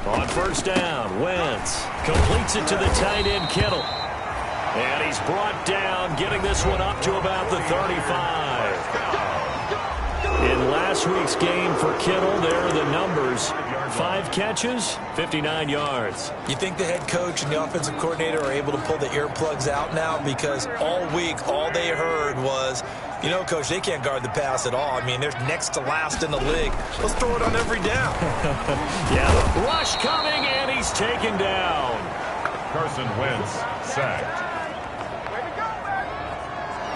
On first down, Wentz completes it to the tight end, Kittle. And he's brought down, getting this one up to about the 35. In last week's game for Kittle, there are the numbers. 5 catches, 59 yards. You think the head coach and the offensive coordinator are able to pull the earplugs out now? Because all week, all they heard was, you know, Coach, they can't guard the pass at all. I mean, they're next to last in the league. Let's throw it on every down. Yeah, the rush coming, and he's taken down. Carson Wentz sacked.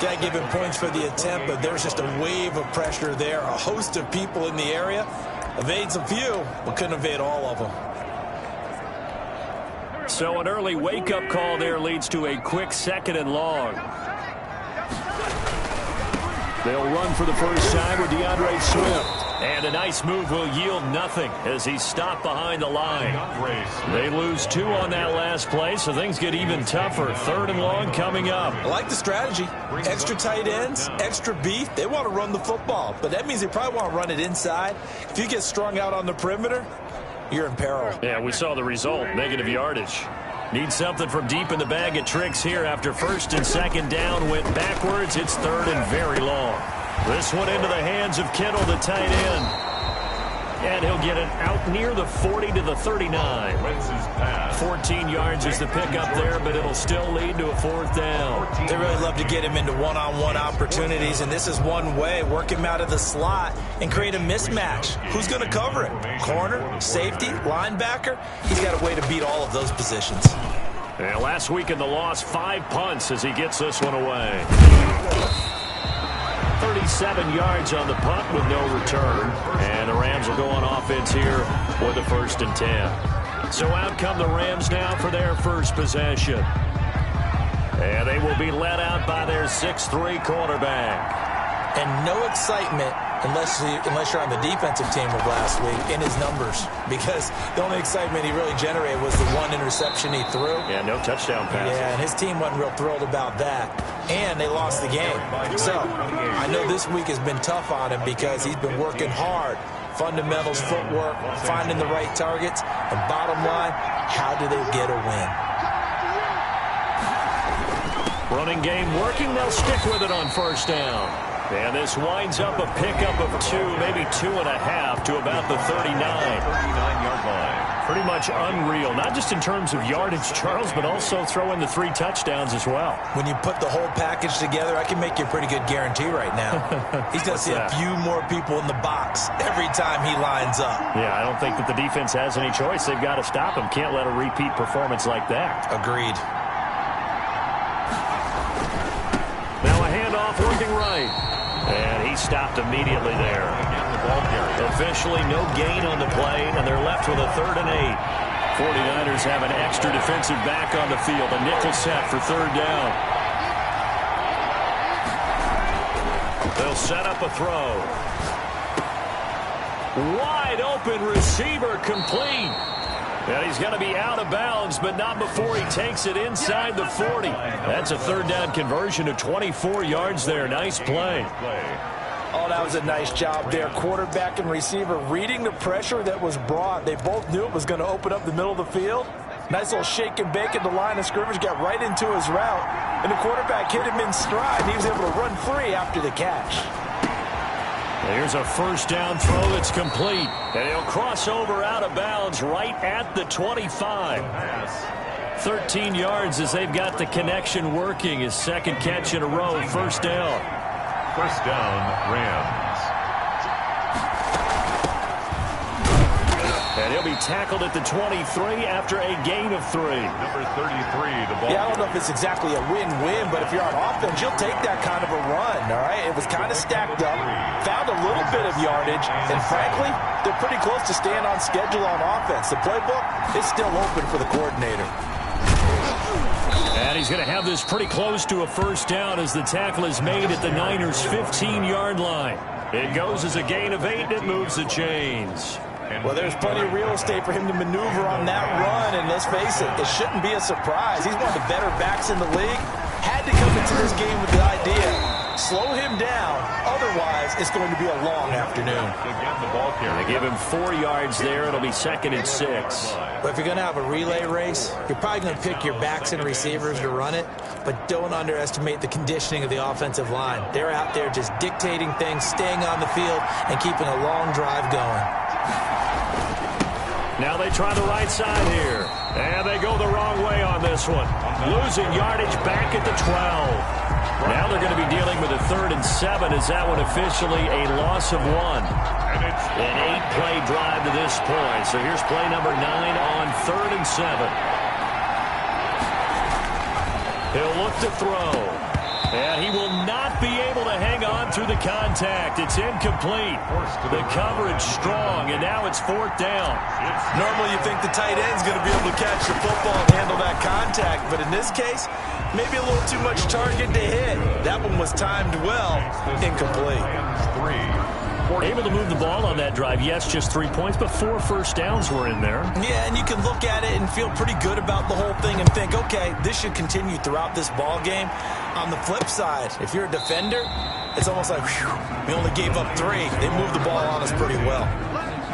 Guy give him points for the attempt, but there's just a wave of pressure there. A host of people in the area. Evades a few, but couldn't evade all of them. So an early wake-up call there leads to a quick 2nd and long. They'll run for the first time with DeAndre Swift. And a nice move will yield nothing as he's stopped behind the line. They lose 2 on that last play, so things get even tougher. 3rd and long coming up. I like the strategy. Extra tight ends, extra beef. They want to run the football, but that means they probably want to run it inside. If you get strung out on the perimeter, you're in peril. Yeah, we saw the result, negative yardage. Need something from deep in the bag of tricks here after 1st and 2nd down went backwards. It's 3rd and very long. This one into the hands of Kittle, the tight end. And he'll get it out near the 40 to the 39. 14 yards is the pickup there, but it'll still lead to a 4th down. They really love to get him into one-on-one opportunities, and this is one way. Work him out of the slot and create a mismatch. Who's going to cover it? Corner, safety, linebacker? He's got a way to beat all of those positions. And last week in the loss, 5 punts as he gets this one away. 37 yards on the punt with no return. And the Rams will go on offense here with a 1st and 10. So out come the Rams now for their first possession. And they will be led out by their 6'3" quarterback. And no excitement unless you're on the defensive team of last week in his numbers, because the only excitement he really generated was the 1 interception he threw. Yeah, no touchdown passes. Yeah, and his team wasn't real thrilled about that. And they lost the game. So I know this week has been tough on him because he's been working hard. Fundamentals, footwork, finding the right targets. And bottom line, how do they get a win? Running game working. They'll stick with it on 1st down. And this winds up a pickup of 2, maybe 2.5 to about the 39-yard line. Pretty much unreal, not just in terms of yardage, Charles, but also throw in the 3 touchdowns as well. When you put the whole package together, I can make you a pretty good guarantee right now. He's going to see a few more people in the box every time he lines up. Yeah, I don't think that the defense has any choice. They've got to stop him. Can't let a repeat performance like that. Agreed. Now a handoff working right. And he stopped immediately there. Officially no gain on the play, and they're left with a 3rd and 8. 49ers have an extra defensive back on the field. A nickel set for 3rd down. They'll set up a throw. Wide open receiver complete. And he's going to be out of bounds, but not before he takes it inside the 40. That's a 3rd down conversion of 24 yards there. Nice play. Oh, that was a nice job there. Quarterback and receiver reading the pressure that was brought. They both knew it was going to open up the middle of the field. Nice little shake and bake at the line of scrimmage. Got right into his route. And the quarterback hit him in stride. He was able to run free after the catch. Here's a 1st down throw that's complete. And he'll cross over out of bounds right at the 25. 13 yards as they've got the connection working. His 2nd catch in a row. 1st down. 1st down, Rams. And he'll be tackled at the 23 after a gain of 3. Number 33, the ball. Yeah, I don't know if it's exactly a win-win, but if you're on offense, you'll take that kind of a run, all right? It was kind of stacked up, found a little bit of yardage, and frankly, they're pretty close to staying on schedule on offense. The playbook is still open for the coordinator. And he's going to have this pretty close to a 1st down as the tackle is made at the Niners' 15-yard line. It goes as a gain of 8, and it moves the chains. Well, there's plenty of real estate for him to maneuver on that run, and let's face it, it shouldn't be a surprise. He's one of the better backs in the league. Had to come into this game with the idea Slow him down. Otherwise, it's going to be a long afternoon. Again, the ball carrier. They give him 4 yards there. It'll be 2nd and 6. But if you're going to have a relay race, you're probably going to pick your backs and receivers to run it, but don't underestimate the conditioning of the offensive line. They're out there just dictating things, staying on the field, and keeping a long drive going. Now they try the right side here. And they go the wrong way on this one. Losing yardage back at the 12. Now they're going to be dealing with a 3rd and 7. Is that one officially a loss of 1? And it's An 8-play drive to this point. So here's play number 9 on 3rd and 7. He'll look to throw. And he will not be able to hang on through the contact. It's incomplete. The coverage strong, and now it's 4th down. Normally you think the tight end's going to be able to catch the football and handle that contact, but in this case, maybe a little too much target to hit. That one was timed well, incomplete. Able to move the ball on that drive. Yes, just 3 points, but 4 first downs were in there. Yeah, and you can look at it and feel pretty good about the whole thing and think, okay, this should continue throughout this ball game. On the flip side, if you're a defender, it's almost like, whew, we only gave up 3. They moved the ball on us pretty well.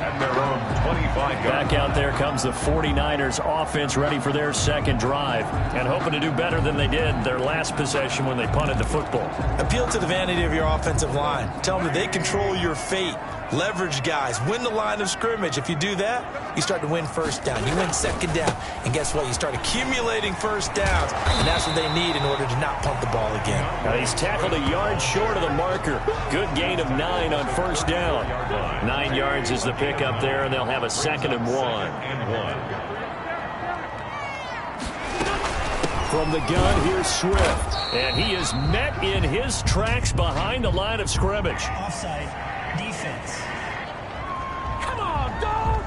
at their own 25 yards. Back out there comes the 49ers offense, ready for their 2nd drive and hoping to do better than they did their last possession when they punted the football. Appeal to the vanity of your offensive line. Tell them that they control your fate. Leverage guys. Win the line of scrimmage. If you do that, you start to win first down. You win 2nd down. And guess what? You start accumulating first downs. And that's what they need in order to not punt the ball again. Now he's tackled a yard short of the marker. Good gain of 9 on first down. 9 yards is the pickup there, and they'll have a 2nd and 1. From the gun, here's Swift. And he is met in his tracks behind the line of scrimmage. Offside. Defense. Come on, dog!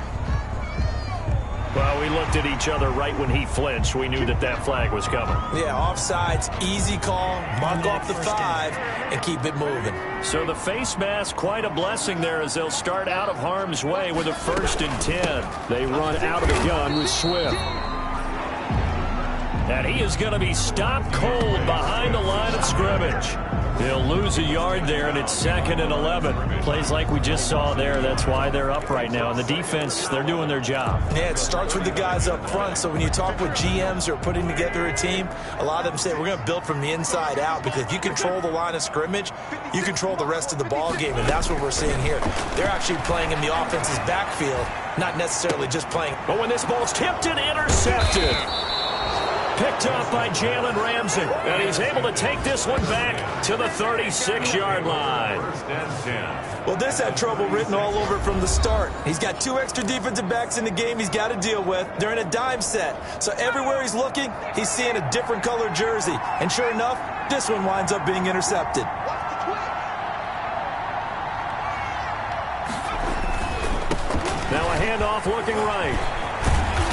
Well, we looked at each other right when he flinched. We knew that that flag was coming. Yeah, offsides, easy call, mark off the 5, and keep it moving. So the face mask, quite a blessing there as they'll start out of harm's way with a 1st and 10. They run out of the gun with Swift. And he is going to be stopped cold behind the line of scrimmage. He'll lose a yard there, and it's 2nd and 11. Plays like we just saw there. That's why they're up right now. And the defense, they're doing their job. Yeah, it starts with the guys up front. So when you talk with GMs who are putting together a team, a lot of them say we're going to build from the inside out, because if you control the line of scrimmage, you control the rest of the ball game, and that's what we're seeing here. They're actually playing in the offense's backfield, not necessarily just playing. But when this ball's tipped and intercepted. Picked off by Jalen Ramsey. And he's able to take this one back to the 36-yard line. 1st and 10. Well, this had trouble written all over from the start. He's got 2 extra defensive backs in the game he's got to deal with. They're in a dime set. So everywhere he's looking, he's seeing a different color jersey. And sure enough, this one winds up being intercepted. Now a handoff looking right.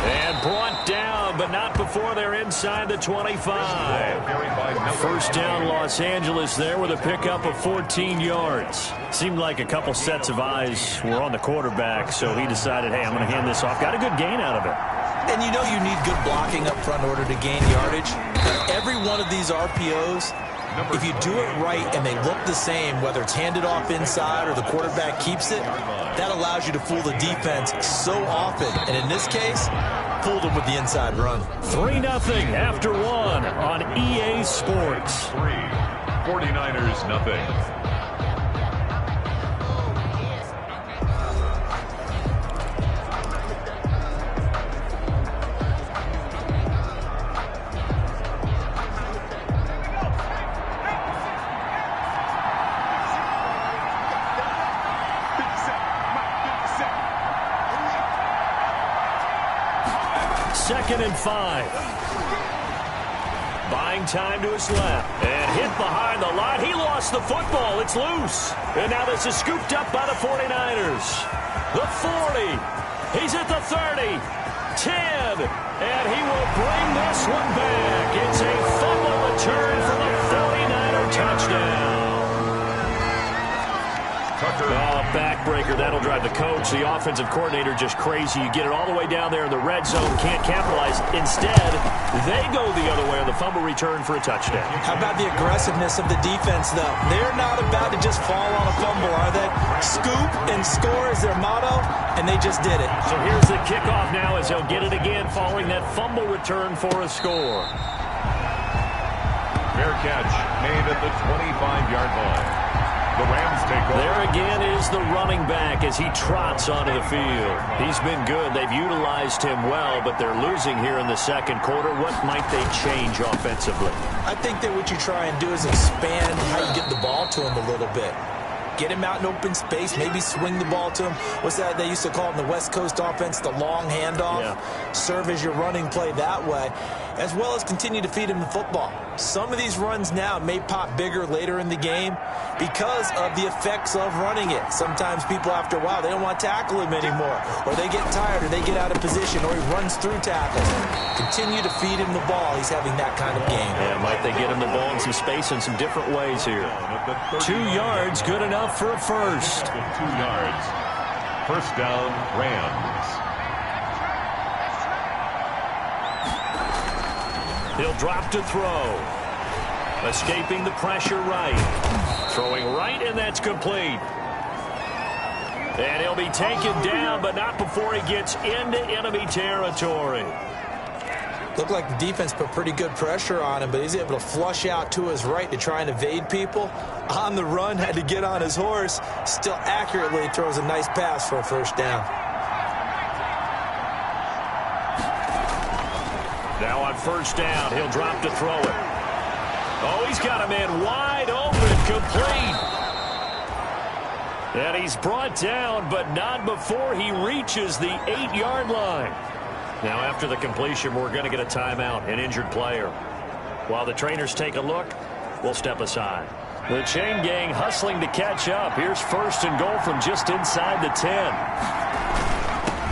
And brought down, but not before they're inside the 25. First down, Los Angeles there with a pickup of 14 yards. Seemed like a couple sets of eyes were on the quarterback, so he decided, hey, I'm going to hand this off. Got a good gain out of it. And you know you need good blocking up front in order to gain yardage. Every one of these RPOs, if you do it right and they look the same, whether it's handed off inside or the quarterback keeps it, that allows you to fool the defense so often. And in this case, fooled them with the inside run. 3-0 after 1 on EA Sports. 3. 49ers nothing. Second and 5. Buying time to his left. And hit behind the line. He lost the football. It's loose. And now this is scooped up by the 49ers. The 40. He's at the 30. 10. And he will bring this one back. It's a fumble return for the 49er touchdown. Tucker. Oh, backbreaker. That'll drive drive the coach, the offensive coordinator, just crazy. You get it all the way down there in the red zone, can't capitalize. Instead, they go the other way on the fumble return for a touchdown. How about the aggressiveness of the defense, though? They're not about to just fall on a fumble, are they? Scoop and score is their motto, and they just did it. So here's the kickoff now as they'll get it again following that fumble return for a score. Fair catch made at the 25-yard line. The Rams take over. There again is the running back as he trots onto the field. He's been good. They've utilized him well, but they're losing here in the second quarter. What might they change offensively? I think that what you try and do is expand how you get the ball to him a little bit. Get him out in open space, maybe swing the ball to him. What's that they used to call in the West Coast offense, the long handoff? Yeah. Serve as your running play that way, as well as continue to feed him the football. Some of these runs now may pop bigger later in the game because of the effects of running it. Sometimes people, after a while, they don't want to tackle him anymore, or they get tired, or they get out of position, or he runs through tackles. Continue to feed him the ball. He's having that kind of game. Yeah, might they get him the ball in some space in some different ways here. 2 yards, good enough for a first. 2 yards. First down, Rams. He'll drop to throw. Escaping the pressure right. Throwing right, and that's complete. And he'll be taken down, but not before he gets into enemy territory. Looked like the defense put pretty good pressure on him, but he's able to flush out to his right to try and evade people. On the run, had to get on his horse. Still accurately throws a nice pass for a first down. Now on first down, he'll drop to throw it. Oh, he's got a man wide open, complete. And he's brought down, but not before he reaches the 8-yard line. Now after the completion, we're going to get a timeout, an injured player. While the trainers take a look, we'll step aside. The chain gang hustling to catch up. Here's first and goal from just inside the 10.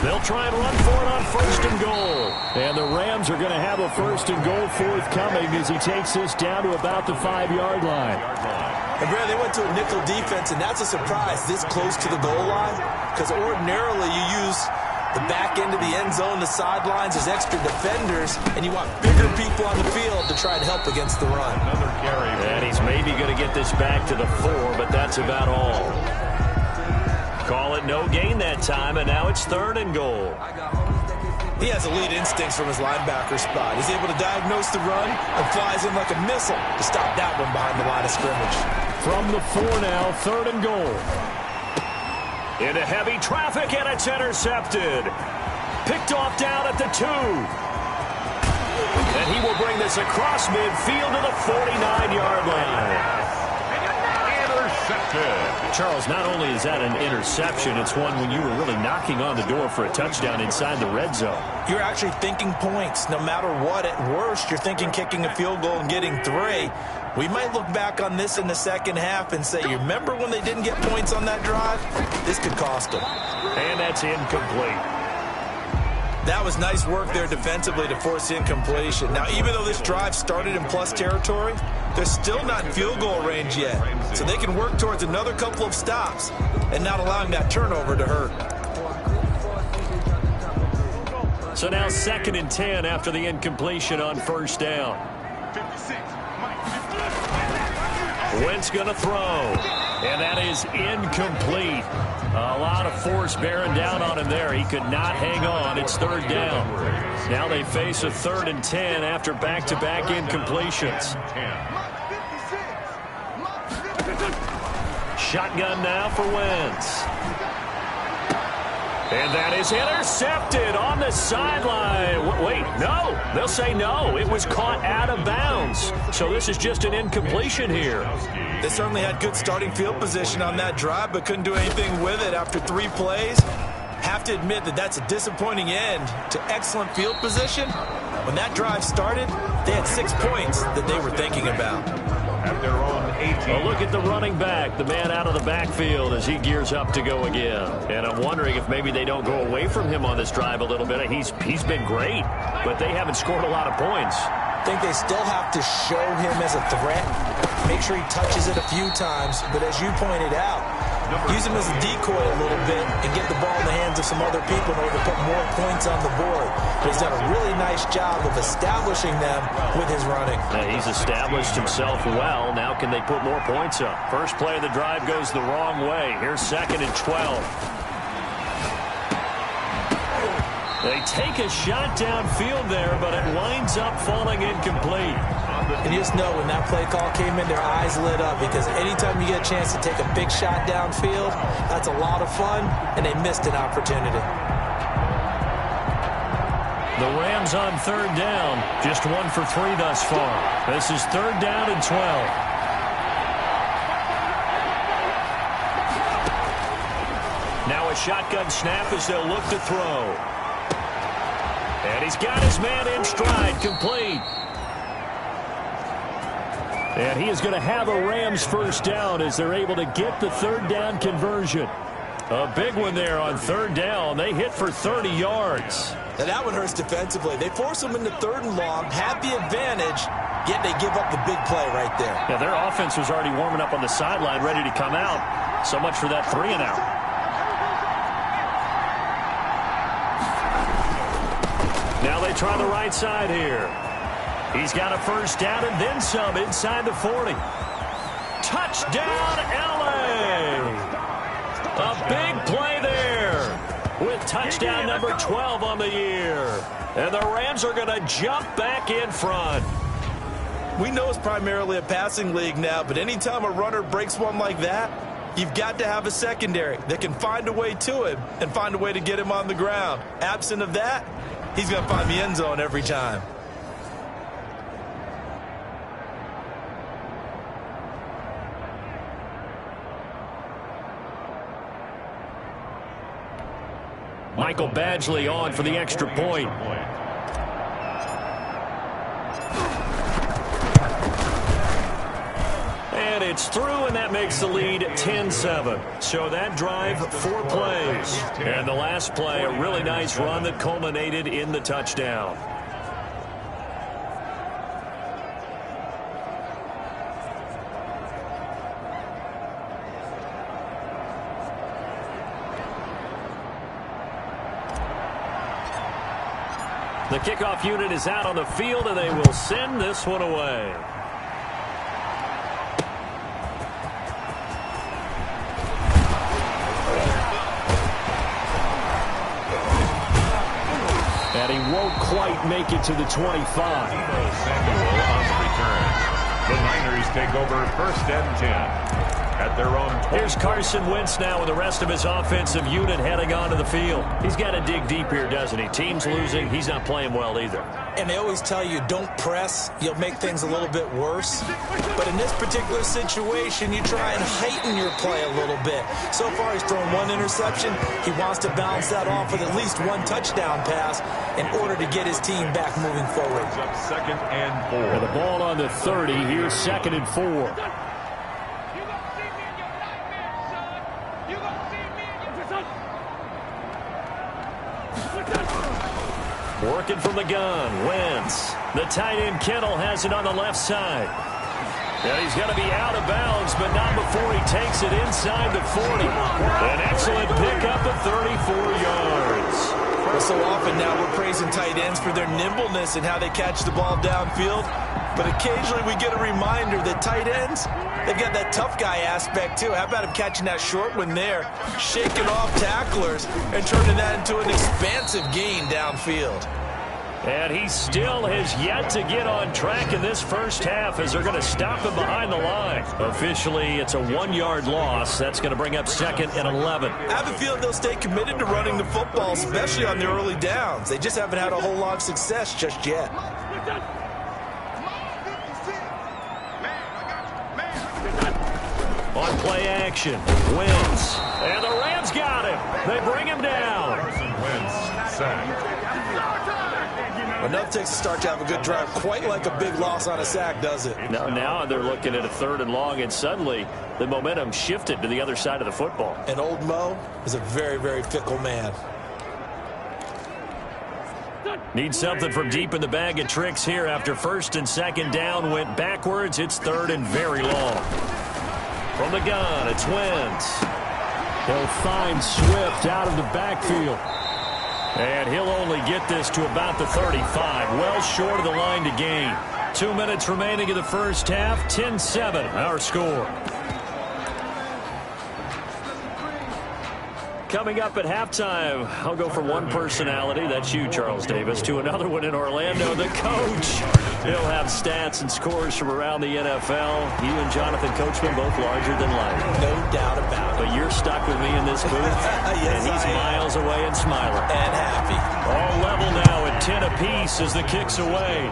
They'll try and run for it on first and goal. And the Rams are going to have a first and goal forthcoming as he takes this down to about the 5-yard line. And Brad, they went to a nickel defense, and that's a surprise this close to the goal line, because ordinarily you use the back end of the end zone, the sidelines as extra defenders, and you want bigger people on the field to try and help against the run. Another carry. And he's maybe going to get this back to the 4, but that's about all. Call it no gain that time, and now it's third and goal. He has elite instincts from his linebacker spot. He's able to diagnose the run and flies in like a missile to stop that one behind the line of scrimmage. From the 4 now, third and goal. Into heavy traffic, and it's intercepted. Picked off down at the 2. And he will bring this across midfield to the 49-yard line. Charles, not only is that an interception, it's one when you were really knocking on the door for a touchdown inside the red zone. You're actually thinking points. No matter what, at worst, you're thinking kicking a field goal and getting 3. We might look back on this in the second half and say, you remember when they didn't get points on that drive? This could cost them. And that's incomplete. That was nice work there defensively to force incompletion. Now, even though this drive started in plus territory, they're still not in field goal range yet. So they can work towards another couple of stops and not allowing that turnover to hurt. So now 2nd and 10 after the incompletion on first down. Wentz going to throw. And that is incomplete. A lot of force bearing down on him there. He could not hang on. It's third down. Now they face a 3rd and 10 after back-to-back incompletions. Shotgun now for Wentz. And that is intercepted on the sideline. Wait, no. They'll say no. It was caught out of bounds. So this is just an incompletion here. They certainly had good starting field position on that drive, but couldn't do anything with it after 3 plays. Have to admit that that's a disappointing end to excellent field position. When that drive started, they had 6 points that they were thinking about. At their own 18. Well, look at the running back, the man out of the backfield as he gears up to go again. And I'm wondering if maybe they don't go away from him on this drive a little bit. He's been great, but they haven't scored a lot of points. I think they still have to show him as a threat. Make sure he touches it a few times. But as you pointed out, use him as a decoy a little bit and get the ball in the hands of some other people in order to put more points on the board. But he's done a really nice job of establishing them with his running. He's established himself well. Now can they put more points up? First play of the drive goes the wrong way. Here's 2nd and 12. They take a shot downfield there, but it winds up falling incomplete. And you just know when that play call came in, their eyes lit up, because anytime you get a chance to take a big shot downfield, that's a lot of fun, and they missed an opportunity. The Rams on 3rd down, just 1 for 3 thus far. This is 3rd down and 12. Now a shotgun snap as they'll look to throw. And he's got his man in stride, complete. And he is going to have a Rams first down as they're able to get the 3rd down conversion. A big one there on 3rd down. They hit for 30 yards. Now that one hurts defensively. They force them into 3rd and long, had the advantage, yet they give up the big play right there. Yeah, their offense was already warming up on the sideline, ready to come out. So much for that 3 and out. Now they try the right side here. He's got a first down and then some inside the 40. Touchdown, L.A. A big play there with touchdown number 12 on the year. And the Rams are going to jump back in front. We know it's primarily a passing league now, but anytime a runner breaks one like that, you've got to have a secondary that can find a way to him and find a way to get him on the ground. Absent of that, he's going to find the end zone every time. Michael Badgley on for the extra point. And it's through, and that makes the lead 10-7. So that drive, 4 plays. And the last play, a really nice run that culminated in the touchdown. The kickoff unit is out on the field, and they will send this one away. And he won't quite make it to the 25. Samuel on the return. The Niners take over 1st and 10. At their own 20. Here's Carson Wentz now with the rest of his offensive unit heading onto the field. He's got to dig deep here, doesn't he? Team's losing. He's not playing well either. And they always tell you, don't press. You'll make things a little bit worse. But in this particular situation, you try and heighten your play a little bit. So far, he's thrown 1 interception. He wants to bounce that off with at least 1 touchdown pass in order to get his team back moving forward. It's up 2nd and 4. And the ball on the 30. Here's 2nd and 4. Working from the gun, Wentz. The tight end Kittle has it on the left side. And he's going to be out of bounds, but not before he takes it inside the 40. An excellent pickup of 34 yards. Well, so often now we're praising tight ends for their nimbleness and how they catch the ball downfield. But occasionally we get a reminder that tight ends, they've got that tough guy aspect too. How about him catching that short one there, shaking off tacklers, and turning that into an expansive gain downfield. And he still has yet to get on track in this first half as they're going to stop him behind the line. Officially, it's a 1-yard loss. That's going to bring up 2nd and 11. I have a feeling they'll stay committed to running the football, especially on their early downs. They just haven't had a whole lot of success just yet. On play action, Wentz. And the Rams got him. They bring him down. Carson Wentz sacked. Enough takes to start to have a good drive, quite like a big loss on a sack, does it? Now they're looking at a 3rd and long, and suddenly the momentum shifted to the other side of the football. And old Mo is a very, very fickle man. Need something from deep in the bag of tricks here after 1st and 2nd down went backwards. It's 3rd and very long. From the gun, it's Wentz. They'll find Swift out of the backfield. And he'll only get this to about the 35. Well short of the line to gain. 2 minutes remaining in the first half. 10-7 our score. Coming up at halftime, I'll go from one personality, that's you, Charles Davis, to another one in Orlando, the coach. He'll have stats and scores from around the NFL. You and Jonathan Coachman both larger than life. No doubt about it. But you're stuck with me in this booth, yes, and he's miles away and smiling. And happy. All level now at 10 apiece as the kick's away.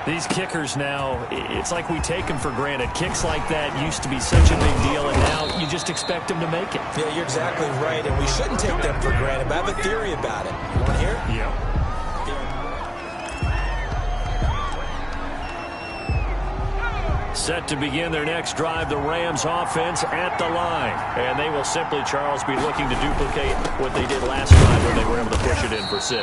These kickers now, it's like we take them for granted. Kicks like that used to be such a big deal, and now you just expect them to make it. Yeah, you're exactly right, and we shouldn't take them for granted, but I have a theory about it. You want to hear it? Yeah. Set to begin their next drive, the Rams offense at the line. And they will simply, Charles, be looking to duplicate what they did last time when they were able to push it in for 6.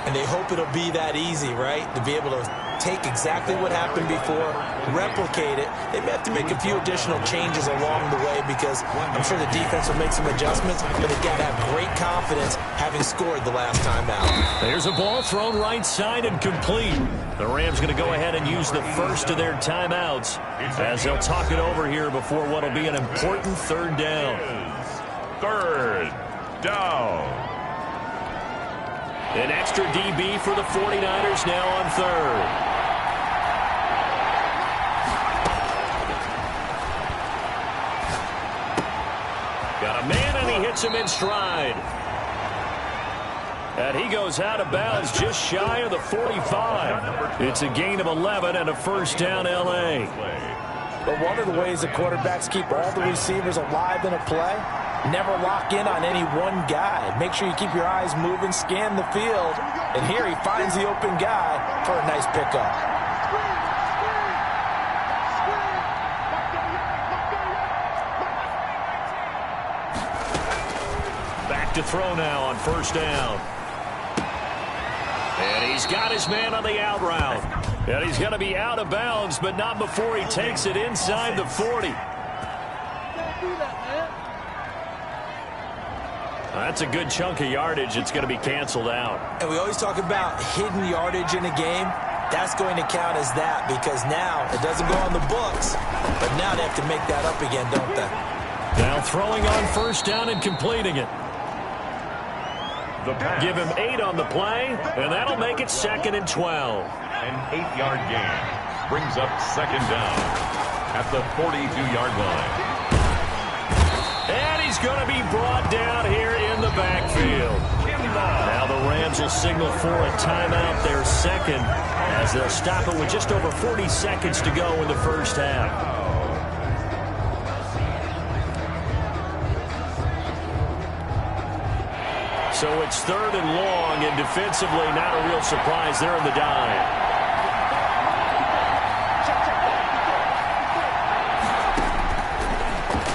And they hope it'll be that easy, right? To be able to take exactly what happened before, replicate it. They may have to make a few additional changes along the way because I'm sure the defense will make some adjustments, but they've got to have great confidence having scored the last time out. There's a ball thrown right side and complete. The Rams going to go ahead and use the first of their timeouts as they'll talk it over here before what will be an important third down. Third down. An extra DB for the 49ers now on third. Got a man, and he hits him in stride. And he goes out of bounds just shy of the 45. It's a gain of 11 and a first down, L.A. But one of the ways the quarterbacks keep all the receivers alive in a play, never lock in on any one guy. Make sure you keep your eyes moving, scan the field. And here he finds the open guy for a nice pickup. Back to throw now on first down. And he's got his man on the out route. And he's going to be out of bounds, but not before he takes it inside the 40. That's a good chunk of yardage. It's going to be canceled out. And we always talk about hidden yardage in a game. That's going to count as that because now it doesn't go on the books, but now they have to make that up again, don't they? Now throwing on first down and completing it. Give him 8 on the play, and that'll make it 2nd and 12. An 8-yard gain brings up second down at the 42-yard line. And he's going to be brought down here in the backfield. Now the Rams will signal for a timeout, their second, as they'll stop it with just over 40 seconds to go in the first half. So it's 3rd and long, and defensively not a real surprise. They're in the dive.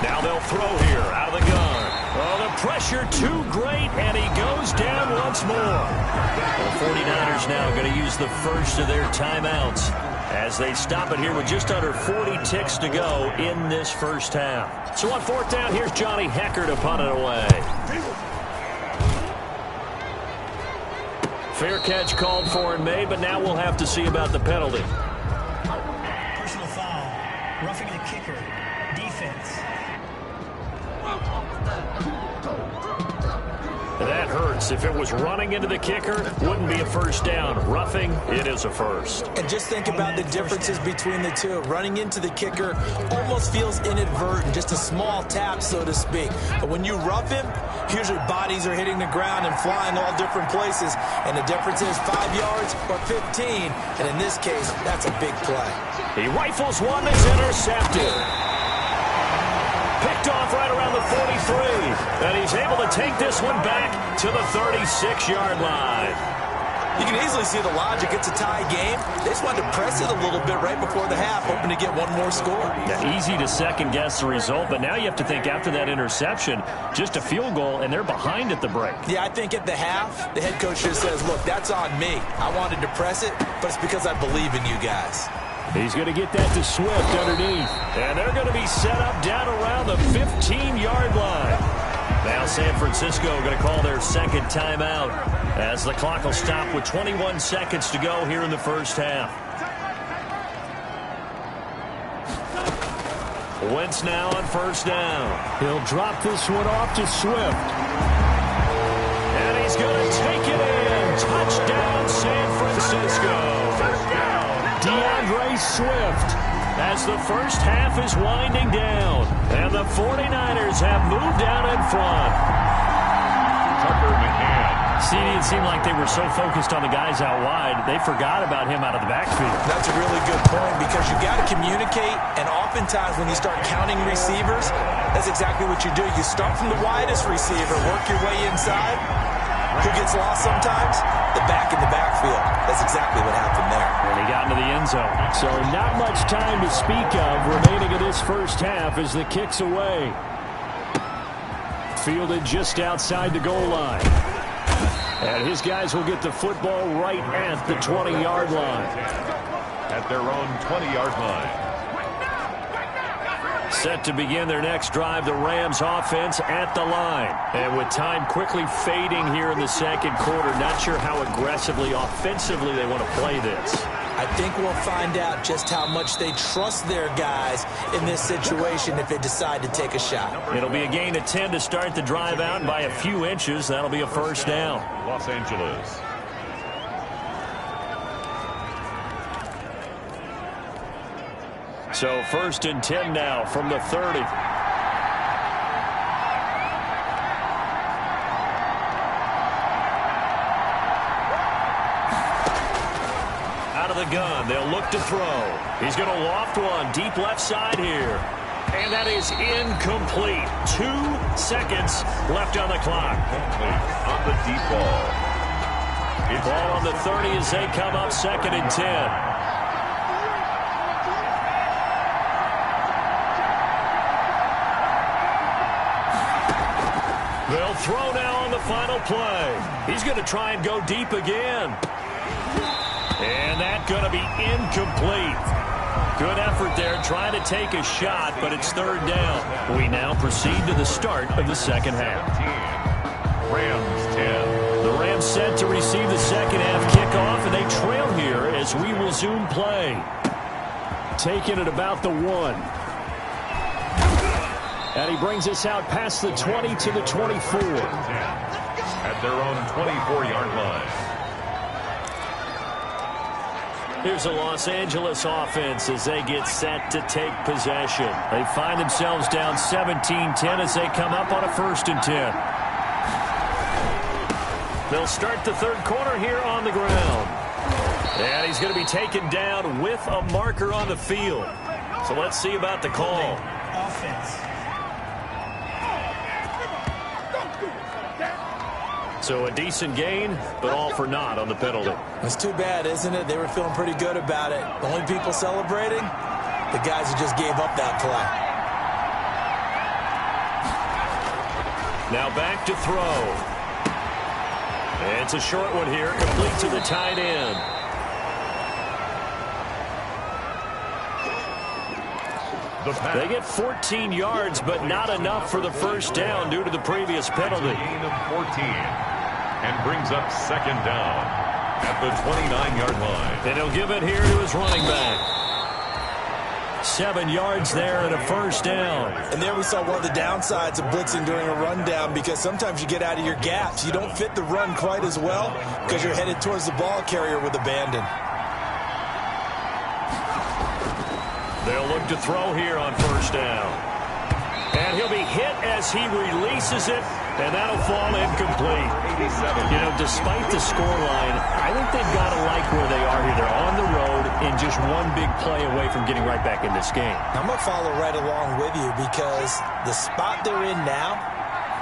Now they'll throw here out of the gun. Oh, the pressure too great, and he goes down once more. The 49ers now going to use the first of their timeouts as they stop it here with just under 40 ticks to go in this first half. So on 4th down, here's Johnny Hecker to punt it away. Fair catch called for and made, but now we'll have to see about the penalty. Personal foul. Roughing the kicker. Defense. That hurts. If it was running into the kicker, wouldn't be a first down. Roughing, it is a first. And just think about the differences between the two. Running into the kicker almost feels inadvertent, just a small tap, so to speak. But when you rough him, usually bodies are hitting the ground and flying all different places. And the difference is 5 yards or 15. And in this case, that's a big play. He rifles one that's intercepted. Picked off right around the 43. And he's able to take this one back to the 36-yard line. You can easily see the logic. It's a tie game. They just wanted to press it a little bit right before the half, hoping to get one more score. Yeah, easy to second-guess the result, but now you have to think after that interception, just a field goal, and they're behind at the break. Yeah, I think at the half, the head coach just says, look, that's on me. I wanted to press it, but it's because I believe in you guys. He's going to get that to Swift underneath. And they're going to be set up down around the 15-yard line. Now San Francisco going to call their second timeout as the clock will stop with 21 seconds to go here in the first half. Wentz now on first down. He'll drop this one off to Swift. And he's going to take it in. Touchdown, San Francisco. DeAndre Swift. As the first half is winding down, and the 49ers have moved out in front. Tucker McCann. See, it seemed like they were so focused on the guys out wide, they forgot about him out of the backfield. That's a really good point because you got to communicate, and oftentimes when you start counting receivers, that's exactly what you do. You start from the widest receiver, work your way inside. Who gets lost sometimes? The back in the backfield. That's exactly what happened there. And he got into the end zone. So not much time to speak of remaining in this first half as the kick's away. Fielded just outside the goal line. And his guys will get the football right at the 20-yard line. At their own 20-yard line. Set to begin their next drive, the Rams offense at the line. And with time quickly fading here in the second quarter, not sure how aggressively, offensively they want to play this. I think we'll find out just how much they trust their guys in this situation if they decide to take a shot. It'll be a gain of 10 to start the drive out, and by a few inches, that'll be a first down. Los Angeles. So first and 10 now from the 30. Out of the gun, they'll look to throw. He's going to loft one deep left side here. And that is incomplete. 2 seconds left on the clock. On the deep ball. Ball on the 30 as they come up second and 10. They'll throw now on the final play. He's going to try and go deep again. And that's going to be incomplete. Good effort there trying to take a shot, but it's third down. We now proceed to the start of the second half. Rams 10. The Rams set to receive the second half kickoff, and they trail here as we resume play. Taking it about the 1. And he brings us out past the 20 to the 24. At their own 24-yard line. Here's a Los Angeles offense as they get set to take possession. They find themselves down 17-10 as they come up on a first and 10. They'll start the third quarter here on the ground. And he's going to be taken down with a marker on the field. So let's see about the call. Offense. So a decent gain, but all for naught on the penalty. It's too bad, isn't it? They were feeling pretty good about it. The only people celebrating, the guys who just gave up that play. Now back to throw. It's a short one here, complete to the tight end. They get 14 yards, but not enough for the first down due to the previous penalty. Gain of 14. And brings up second down at the 29-yard line. And he'll give it here to his running back. 7 yards there and a first down. And there we saw one of the downsides of blitzing during a rundown because sometimes you get out of your gaps. You don't fit the run quite as well because you're headed towards the ball carrier with abandon. They'll look to throw here on first down. And he'll be hit as he releases it, and that'll fall incomplete. You know, despite the scoreline, I think they've got to like where they are here. They're on the road and just one big play away from getting right back in this game. I'm going to follow right along with you because the spot they're in now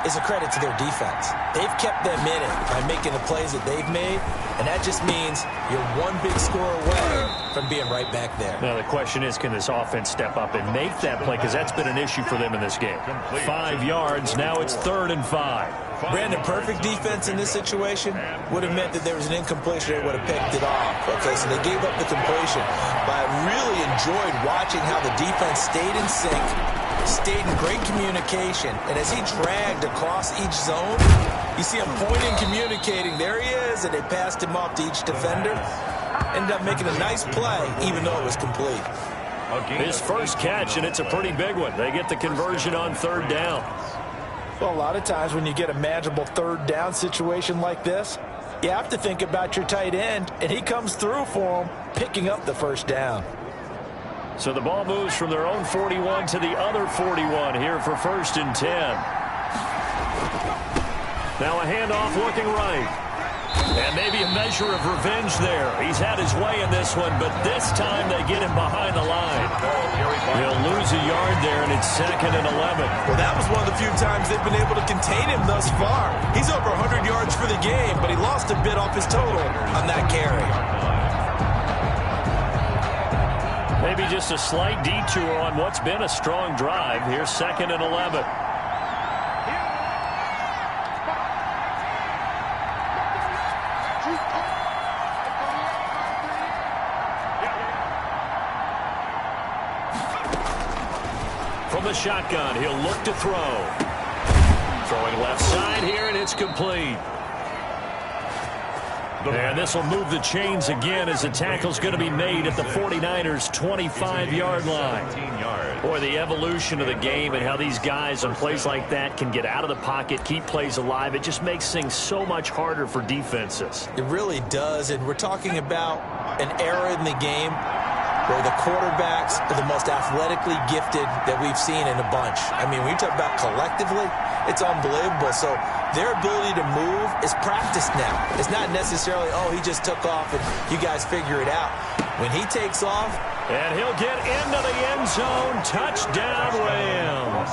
is a credit to their defense. They've kept them in it by making the plays that they've made, and that just means you're one big score away from being right back there. Now the question is, can this offense step up and make that play? Because that's been an issue for them in this game. 5 yards, now it's 3rd and 5. Brandon, perfect defense in this situation would have meant that there was an incompletion. They would have picked it off. Okay, so they gave up the completion. But I really enjoyed watching how the defense stayed in sync, Stayed in great communication, and as he dragged across each zone, you see him pointing, communicating. There he is, and they passed him off to each defender. Ended up making a nice play, even though it was complete. His first catch, and it's a pretty big one. They get the conversion on third down. Well, a lot of times when you get a manageable third down situation like this, you have to think about your tight end, and he comes through for him, picking up the first down. So the ball moves from their own 41 to the other 41 here for 1st and 10. Now a handoff looking right. And maybe a measure of revenge there. He's had his way in this one, but this time they get him behind the line. He'll lose a yard there, and it's 2nd and 11. Well, that was one of the few times they've been able to contain him thus far. He's over 100 yards for the game, but he lost a bit off his total on that carry. Maybe just a slight detour on what's been a strong drive. Here's 2nd and 11. From the shotgun, he'll look to throw. Throwing left side here, and it's complete. And this will move the chains again as the tackle's going to be made at the 49ers' 25-yard line. Boy, the evolution of the game and how these guys on plays like that can get out of the pocket, keep plays alive, it just makes things so much harder for defenses. It really does, and we're talking about an era in the game where the quarterbacks are the most athletically gifted that we've seen in a bunch. I mean, when you talk about collectively, it's unbelievable. So their ability to move is practiced now. It's not necessarily, oh, he just took off and you guys figure it out. When he takes off. And he'll get into the end zone. Touchdown, Rams.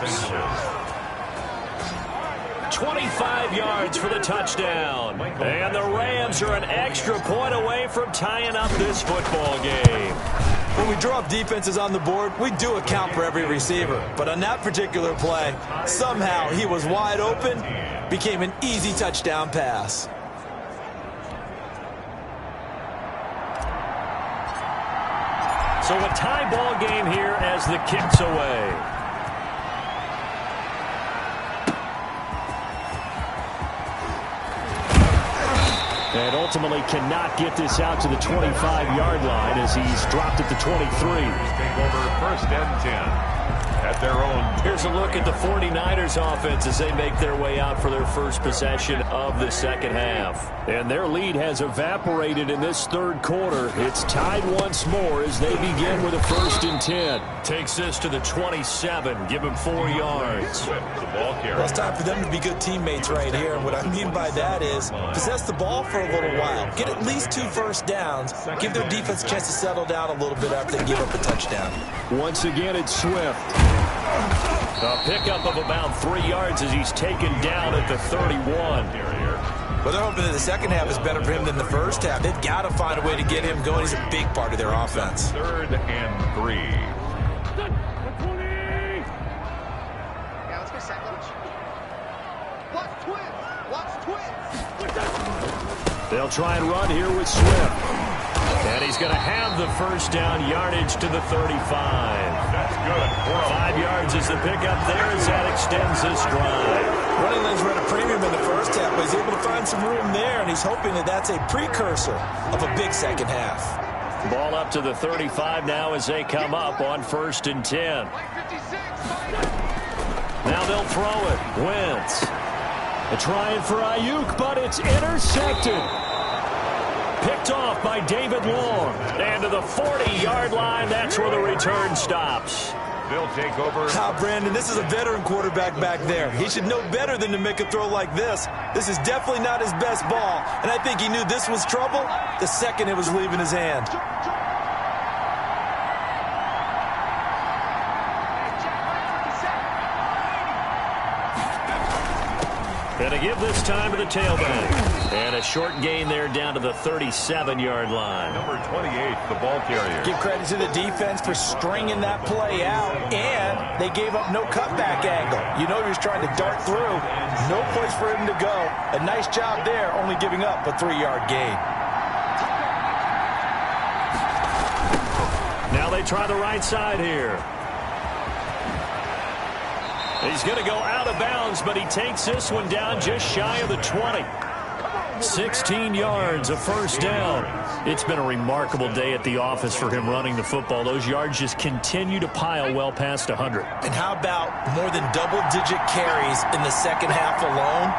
25 yards for the touchdown. And the Rams are an extra point away from tying up this football game. When we drop defenses on the board, we do account for every receiver. But on that particular play, somehow he was wide open, became an easy touchdown pass. So a tie ball game here as the kick's away. And ultimately cannot get this out to the 25-yard line as he's dropped at the 23. Take over 1st and 10 at their own. Here's a look at the 49ers offense as they make their way out for their first possession of the second half. And their lead has evaporated in this third quarter. It's tied once more as they begin with a 1st and 10. Takes this to the 27. Give him 4 yards. The ball carrier. Well, it's time for them to be good teammates right here. And what I mean by that is possess the ball for a little while. Get at least 2 first downs. Give their defense a chance to settle down a little bit after they give up a touchdown. Once again, it's Swift. A pickup of about 3 yards as he's taken down at the 31. Well, they're hoping that the second half is better for him than the first half. They've got to find a way to get him going. He's a big part of their offense. 3rd and 3. Yeah, let's go second. Watch twins. They'll try and run here with Swift. And he's going to have the first down, yardage to the 35. That's good. 5 yards is the pickup there as that extends this drive. Running lanes were at a premium in the first half, but he's able to find some room there, and he's hoping that that's a precursor of a big second half. Ball up to the 35 now as they come up on 1st and 10. Now they'll throw it. Wentz. They're trying for Ayuk, but it's intercepted. Picked off by David Long. And to the 40-yard line, that's where the return stops. They'll take over. Brandon, this is a veteran quarterback back there. He should know better than to make a throw like this. This is definitely not his best ball, and I think he knew this was trouble the second it was leaving his hand. And to give this time to the tailback. And a short gain there down to the 37-yard line. Number 28, the ball carrier. Give credit to the defense for stringing that play out, and they gave up no cutback angle. You know he was trying to dart through. No place for him to go. A nice job there, only giving up a 3-yard gain. Now they try the right side here. He's going to go out of bounds, but he takes this one down just shy of the 20. 16 yards, a first down. It's been a remarkable day at the office for him running the football. Those yards just continue to pile well past 100. And how about more than double-digit carries in the second half alone?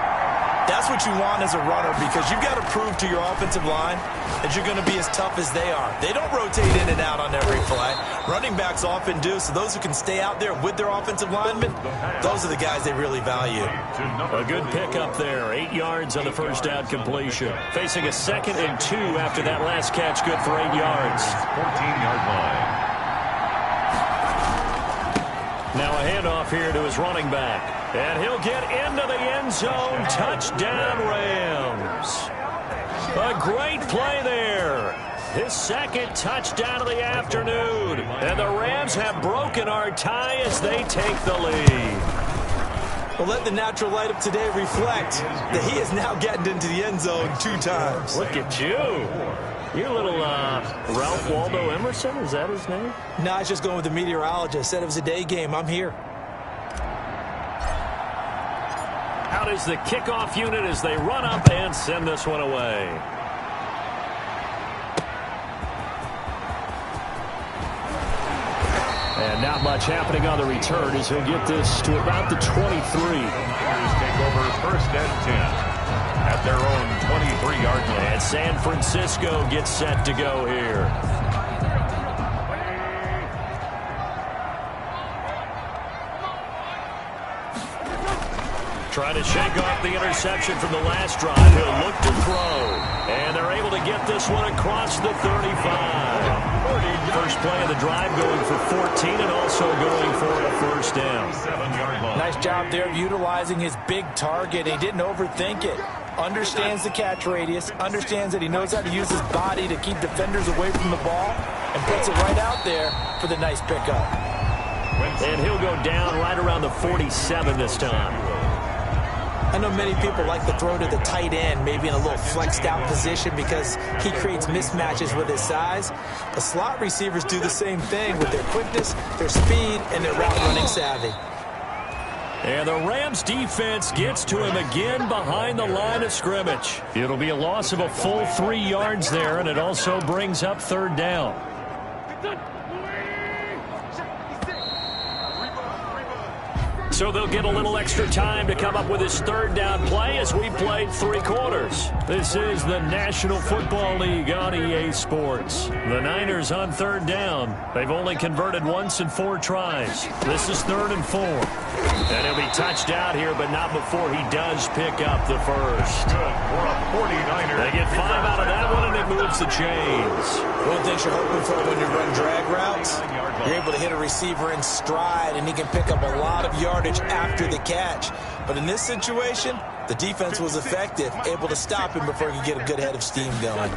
That's what you want as a runner, because you've got to prove to your offensive line that you're going to be as tough as they are. They don't rotate in and out on every play. Running backs often do, so those who can stay out there with their offensive linemen, those are the guys they really value. A good pickup there. 8 yards on the first down completion. Facing a 2nd and 2 after that last catch, good for 8 yards. 14-yard line. Now a handoff here to his running back. And he'll get into the end zone. Touchdown, Rams. A great play there. His 2nd touchdown of the afternoon. And the Rams have broken our tie as they take the lead. Well, let the natural light of today reflect that he has now gotten into the end zone 2 times. Look at you. You're a little Ralph Waldo Emerson, is that his name? No, I was just going with the meteorologist. Said it was a day game. I'm here. Out is the kickoff unit as they run up and send this one away. And not much happening on the return as he'll get this to about the 23. Niners take over first and 10 at their own 23-yard line. And San Francisco gets set to go here. Trying to shake off the interception from the last drive. He'll look to throw. And they're able to get this one across the 35. First play of the drive going for 14 and also going for a first down. Nice job there of utilizing his big target. He didn't overthink it. Understands the catch radius. Understands that he knows how to use his body to keep defenders away from the ball. And puts it right out there for the nice pickup. And he'll go down right around the 47 this time. I know many people like to throw to the tight end, maybe in a little flexed out position because he creates mismatches with his size. The slot receivers do the same thing with their quickness, their speed, and their route running savvy. And the Rams defense gets to him again behind the line of scrimmage. It'll be a loss of a full 3 yards there, and it also brings up 3rd down. So they'll get a little extra time to come up with his 3rd down play as we played 3 quarters. This is the National Football League on EA Sports. The Niners on 3rd down. They've only converted once in 4 tries. This is 3rd and 4. And he'll be touched out here, but not before he does pick up the first. They get 5 out of that one, and it moves the chains. One thing you're hoping for when you run drag routes, you're able to hit a receiver in stride, and he can pick up a lot of yardage after the catch. But in this situation, the defense was effective, able to stop him before he could get a good head of steam going.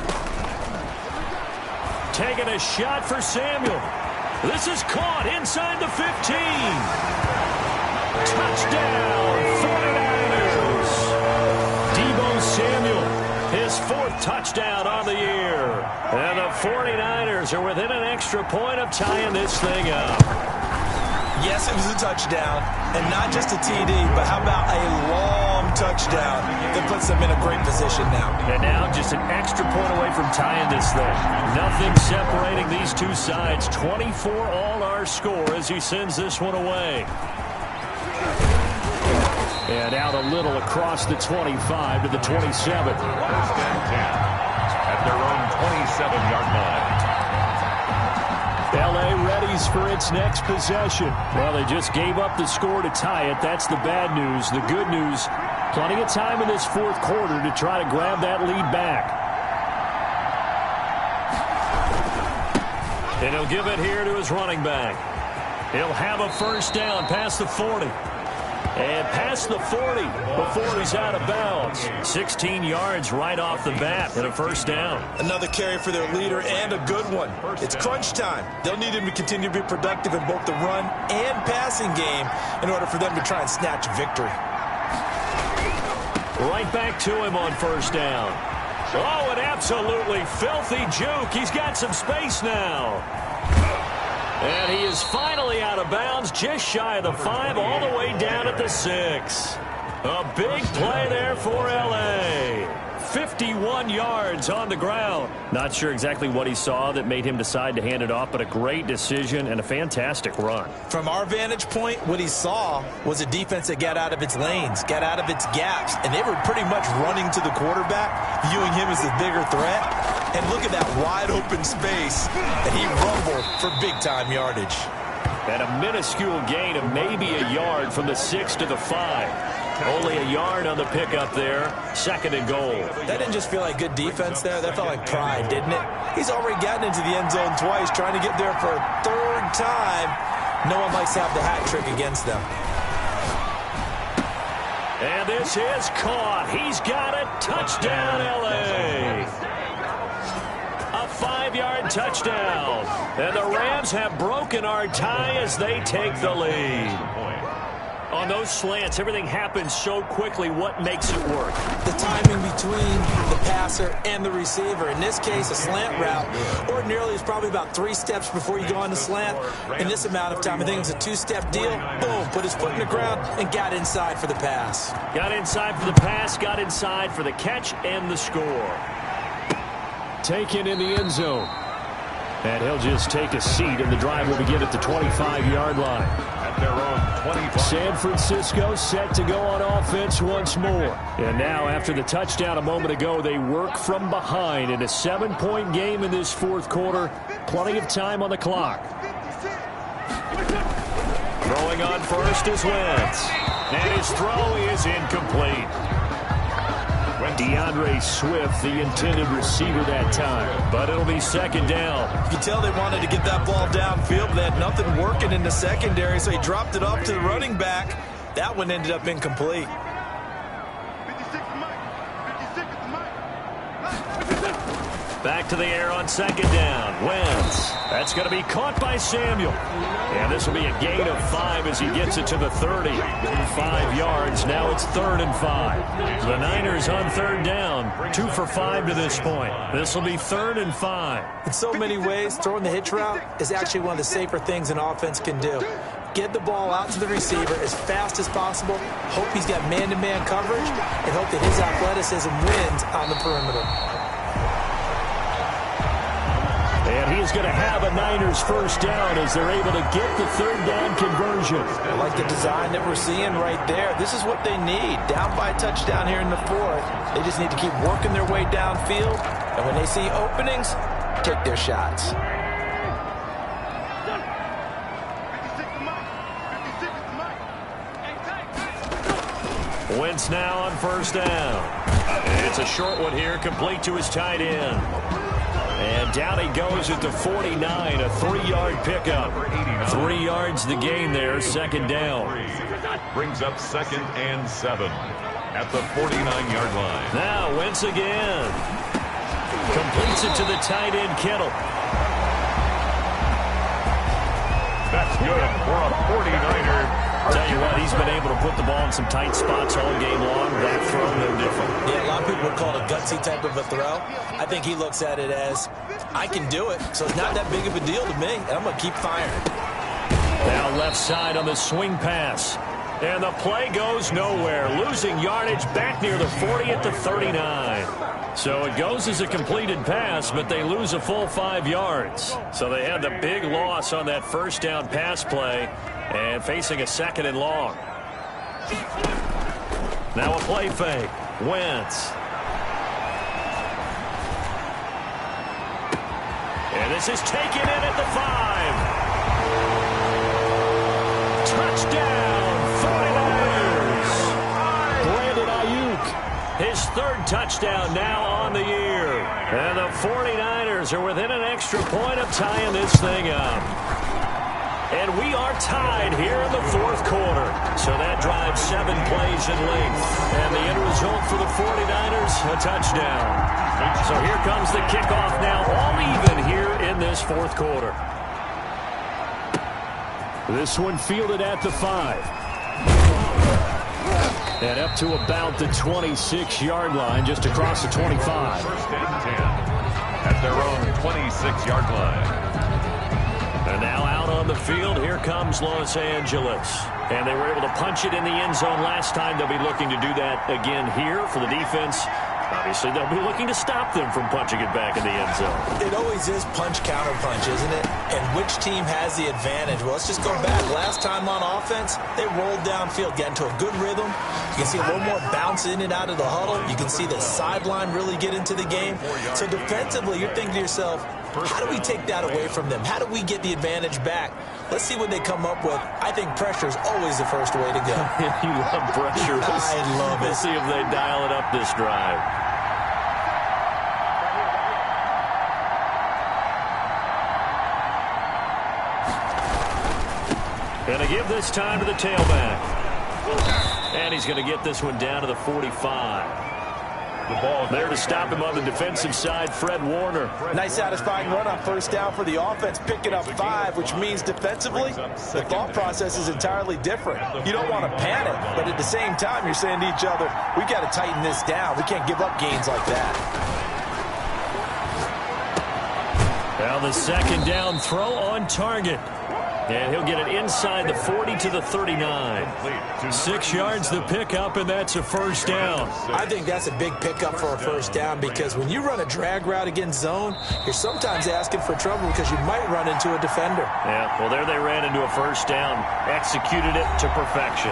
Taking a shot for Samuel. This is caught inside the 15. Touchdown, 49ers. Deebo Samuel, his 4th touchdown on the year. And the 49ers are within an extra point of tying this thing up. Yes, it was a touchdown, and not just a TD, but how about a long touchdown that puts them in a great position now. And now just an extra point away from tying this thing. Nothing separating these two sides. 24 all our score as he sends this one away. And out a little across the 25 to the 27. First and 10 at their own 27-yard line. L.A. readies for its next possession. Well, they just gave up the score to tie it. That's the bad news. The good news, plenty of time in this 4th quarter to try to grab that lead back. And he'll give it here to his running back. He'll have a first down past the 40. And past the 40 before he's out of bounds. 16 yards right off the bat and a first down. Another carry for their leader and a good one. It's crunch time. They'll need him to continue to be productive in both the run and passing game in order for them to try and snatch a victory. Right back to him on first down. Oh, an absolutely filthy juke. He's got some space now. And he is finally out of bounds, just shy of the 5, all the way down at the 6. A big play there for L.A. 51 yards on the ground. Not sure exactly what he saw that made him decide to hand it off, but a great decision and a fantastic run. From our vantage point, what he saw was a defense that got out of its lanes, got out of its gaps, and they were pretty much running to the quarterback, viewing him as the bigger threat. And look at that wide open space, and he rumbled for big-time yardage. And a minuscule gain of maybe a yard from the 6 to the 5. Only a yard on the pickup there. 2nd and goal. That didn't just feel like good defense there. That felt like pride, didn't it? He's already gotten into the end zone twice, trying to get there for a 3rd time. No one likes to have the hat trick against them. And this is caught. He's got it. Touchdown, L.A. A 5-yard touchdown. And the Rams have broken our tie as they take the lead. On those slants, everything happens so quickly. What makes it work? The timing between the passer and the receiver. In this case, a slant route ordinarily is probably about 3 steps before you go on the slant. In this amount of time, I think it was a 2-step deal. Boom, put his foot in the ground and got inside for the pass. Got inside for the pass, got inside for the catch and the score. Taken in the end zone. And he'll just take a seat, and the drive will begin at the 25-yard line. At their own 25. San Francisco set to go on offense once more. And now, after the touchdown a moment ago, they work from behind in a 7-point game in this 4th quarter. Plenty of time on the clock. Throwing on first is Wentz. And his throw is incomplete. DeAndre Swift, the intended receiver that time. But it'll be 2nd down. You can tell they wanted to get that ball downfield, but they had nothing working in the secondary, so he dropped it off to the running back. That one ended up incomplete. Back to the air on 2nd down. Wentz. That's going to be caught by Samuel. And this will be a gain of 5 as he gets it to the 30. 5 yards. Now it's 3rd and 5. The Niners on 3rd down. 2 for 5 to this point. This will be 3rd and 5. In so many ways, throwing the hitch route is actually one of the safer things an offense can do. Get the ball out to the receiver as fast as possible. Hope he's got man-to-man coverage, and hope that his athleticism wins on the perimeter. And he's going to have a Niners 1st down as they're able to get the 3rd down conversion. I like the design that we're seeing right there. This is what they need. Down by a touchdown here in the 4th. They just need to keep working their way downfield. And when they see openings, take their shots. Wentz now on 1st down. It's a short one here, complete to his tight end. And down he goes at the 49, a 3-yard pickup. 3 yards the gain there, 2nd down. Brings up 2nd and 7 at the 49-yard line. Now Wentz again. Completes it to the tight end, Kittle. That's good for a 49er. Tell you what, he's been able to put the ball in some tight spots all game long. That throw, no different. Yeah, a lot of people would call it a gutsy type of a throw. I think he looks at it as, I can do it, so it's not that big of a deal to me, and I'm going to keep firing. Now left side on the swing pass. And the play goes nowhere. Losing yardage back near the 40 at the 39. So it goes as a completed pass, but they lose a full 5 yards. So they had the big loss on that 1st down pass play. And facing a 2nd and long. Now a play fake. Wentz. And this is taken in at the 5. Touchdown, 49ers. Brandon Ayuk. His 3rd touchdown now on the year. And the 49ers are within an extra point of tying this thing up. And we are tied here in the 4th quarter. So that drives 7 plays in length. And the end result for the 49ers, a touchdown. So here comes the kickoff now, all even here in this 4th quarter. This one fielded at the 5. And up to about the 26-yard line, just across the 25. 1st and 10 at their own 26-yard line. And now out on the field, here comes Los Angeles. And they were able to punch it in the end zone last time. They'll be looking to do that again here for the defense. Obviously, they'll be looking to stop them from punching it back in the end zone. It always is punch-counter-punch, isn't it? And which team has the advantage? Well, let's just go back. Last time on offense, they rolled downfield, got into a good rhythm. You can see a little more bounce in and out of the huddle. You can see the sideline really get into the game. So defensively, you're thinking to yourself, how do we take that away from them? How do we get the advantage back? Let's see what they come up with. I think pressure is always the first way to go. You love pressure. I love it. We'll see if they dial it up this drive. Going to give this time to the tailback. And he's going to get this one down to the 45. The ball there to stop him on the defensive side, Fred Warner. Nice satisfying run on first down for the offense, picking up 5, which means defensively, the thought process is entirely different. You don't want to panic, but at the same time, you're saying to each other, we got to tighten this down. We can't give up gains like that. Now the second down throw on target. And he'll get it inside the 40 to the 39. 6 yards the pickup, and that's a first down. I think that's a big pickup for a first down because when you run a drag route against zone, you're sometimes asking for trouble because you might run into a defender. Yeah, well, there they ran into a first down, executed it to perfection.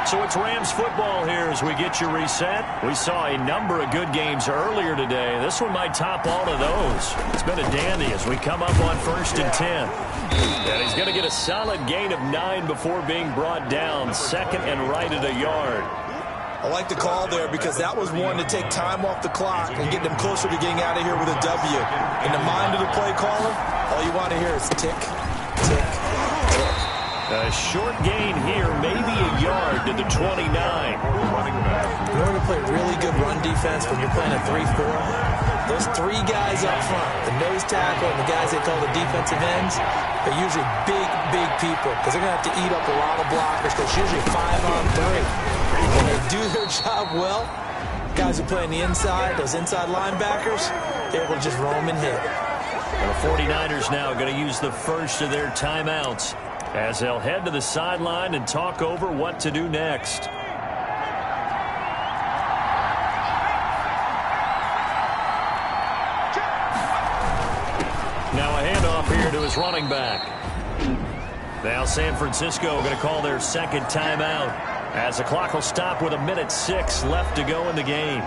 So it's Rams football here as we get you reset. We saw a number of good games earlier today. This one might top all of those. It's been a dandy as we come up on 1st and 10. And he's going to get a solid gain of 9 before being brought down. 2nd and right at a yard. I like the call there because that was one to take time off the clock and get them closer to getting out of here with a W. In the mind of the play caller, all you want to hear is tick, tick, tick. A short gain here, maybe a yard to the 29. In order to play really good run defense when you're playing a 3-4, those 3 guys up front, the nose tackle and the guys they call the defensive ends, they're usually big people because they're going to have to eat up a lot of blockers because it's usually 5 on 3. When they do their job well, guys who play on the inside, those inside linebackers, they're able to just roam and hit. And the 49ers now going to use the first of their timeouts as they'll head to the sideline and talk over what to do next. Now a handoff here to his running back. Now San Francisco going to call their second timeout as the clock will stop with 1:06 left to go in the game.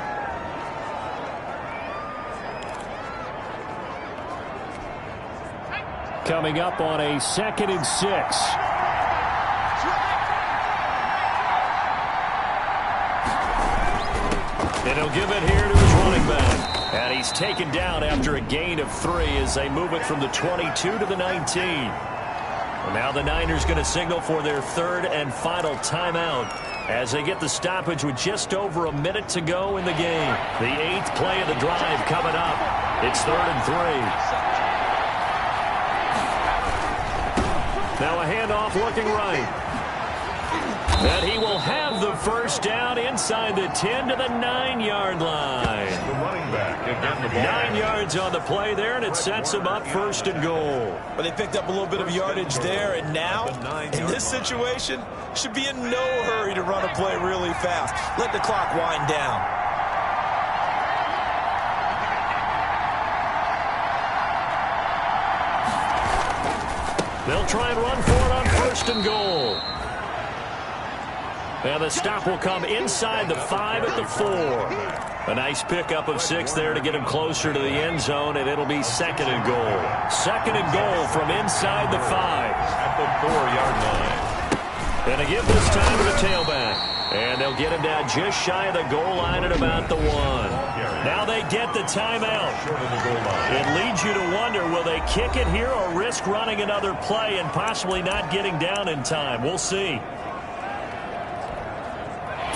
Coming up on a 2nd and 6. And he'll give it here to his running back. And he's taken down after a gain of 3 as they move it from the 22 to the 19. And now the Niners going to signal for their 3rd and final timeout as they get the stoppage with just over a minute to go in the game. The 8th play of the drive coming up. It's 3rd and 3. Now a handoff looking right. And he will have the first down inside the 10 to the 9-yard line. The running back again, the ball. 9 yards on the play there, and it sets him up 1st and goal. But they picked up a little bit of yardage there, and now, in this situation, should be in no hurry to run a play really fast. Let the clock wind down. They'll try and run for it on 1st and goal. And the stop will come inside the 5 at the 4. A nice pickup of 6 there to get him closer to the end zone, and it'll be 2nd and goal. 2nd and goal from inside the 5. At the 4-yard line. And to give this time to the tailback. And they'll get him down just shy of the goal line at about the 1. Now they get the timeout. It leads you to wonder, will they kick it here or risk running another play and possibly not getting down in time? We'll see.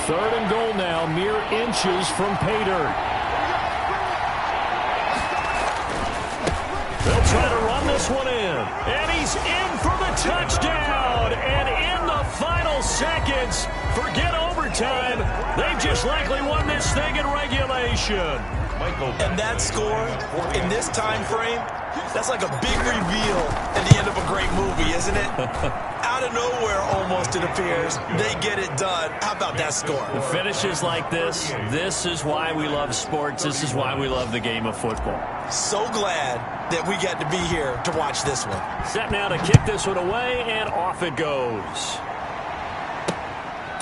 3rd and goal now, mere inches from pay dirt. They'll try to run this one in. And he's in for the touchdown. And in the final seconds, forget overtime. They've just likely won this thing in regulation. And that score in this time frame, that's like a big reveal at the end of a great movie, isn't it? Out of nowhere, almost, it appears, they get it done. How about that score? The finishes like this is why we love sports. This is why we love the game of football. So glad that we got to be here to watch this one. Set now to kick this one away, and off it goes.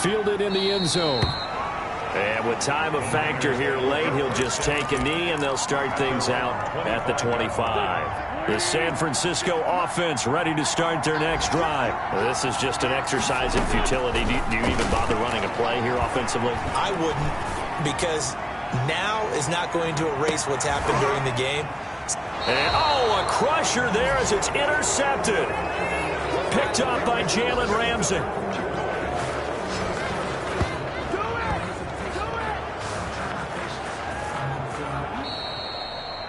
Fielded in the end zone. And with time a factor here late, he'll just take a knee, and they'll start things out at the 25. The San Francisco offense ready to start their next drive. This is just an exercise in futility. Do you even bother running a play here offensively? I wouldn't, because now is not going to erase what's happened during the game. And, a crusher there as it's intercepted. Picked up by Jalen Ramsey.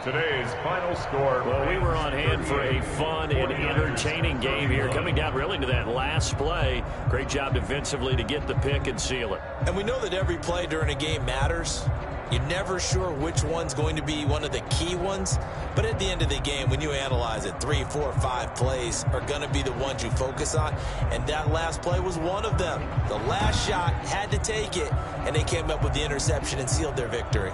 Today's final score. Well, we were on hand for a fun and entertaining game here. Coming down really to that last play. Great job defensively to get the pick and seal it. And we know that every play during a game matters. You're never sure which one's going to be one of the key ones. But at the end of the game, when you analyze it, 3, 4, 5 plays are going to be the ones you focus on. And that last play was one of them. The last shot had to take it, and they came up with the interception and sealed their victory.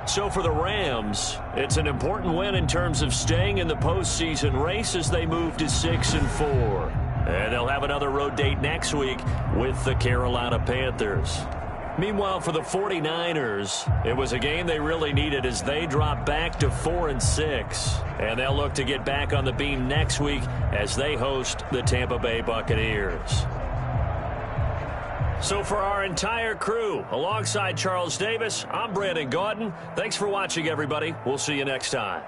So for the Rams, it's an important win in terms of staying in the postseason race as they move to 6-4. And they'll have another road date next week with the Carolina Panthers. Meanwhile, for the 49ers, it was a game they really needed as they drop back to 4-6. And they'll look to get back on the beam next week as they host the Tampa Bay Buccaneers. So for our entire crew, alongside Charles Davis, I'm Brandon Gaudin. Thanks for watching, everybody. We'll see you next time.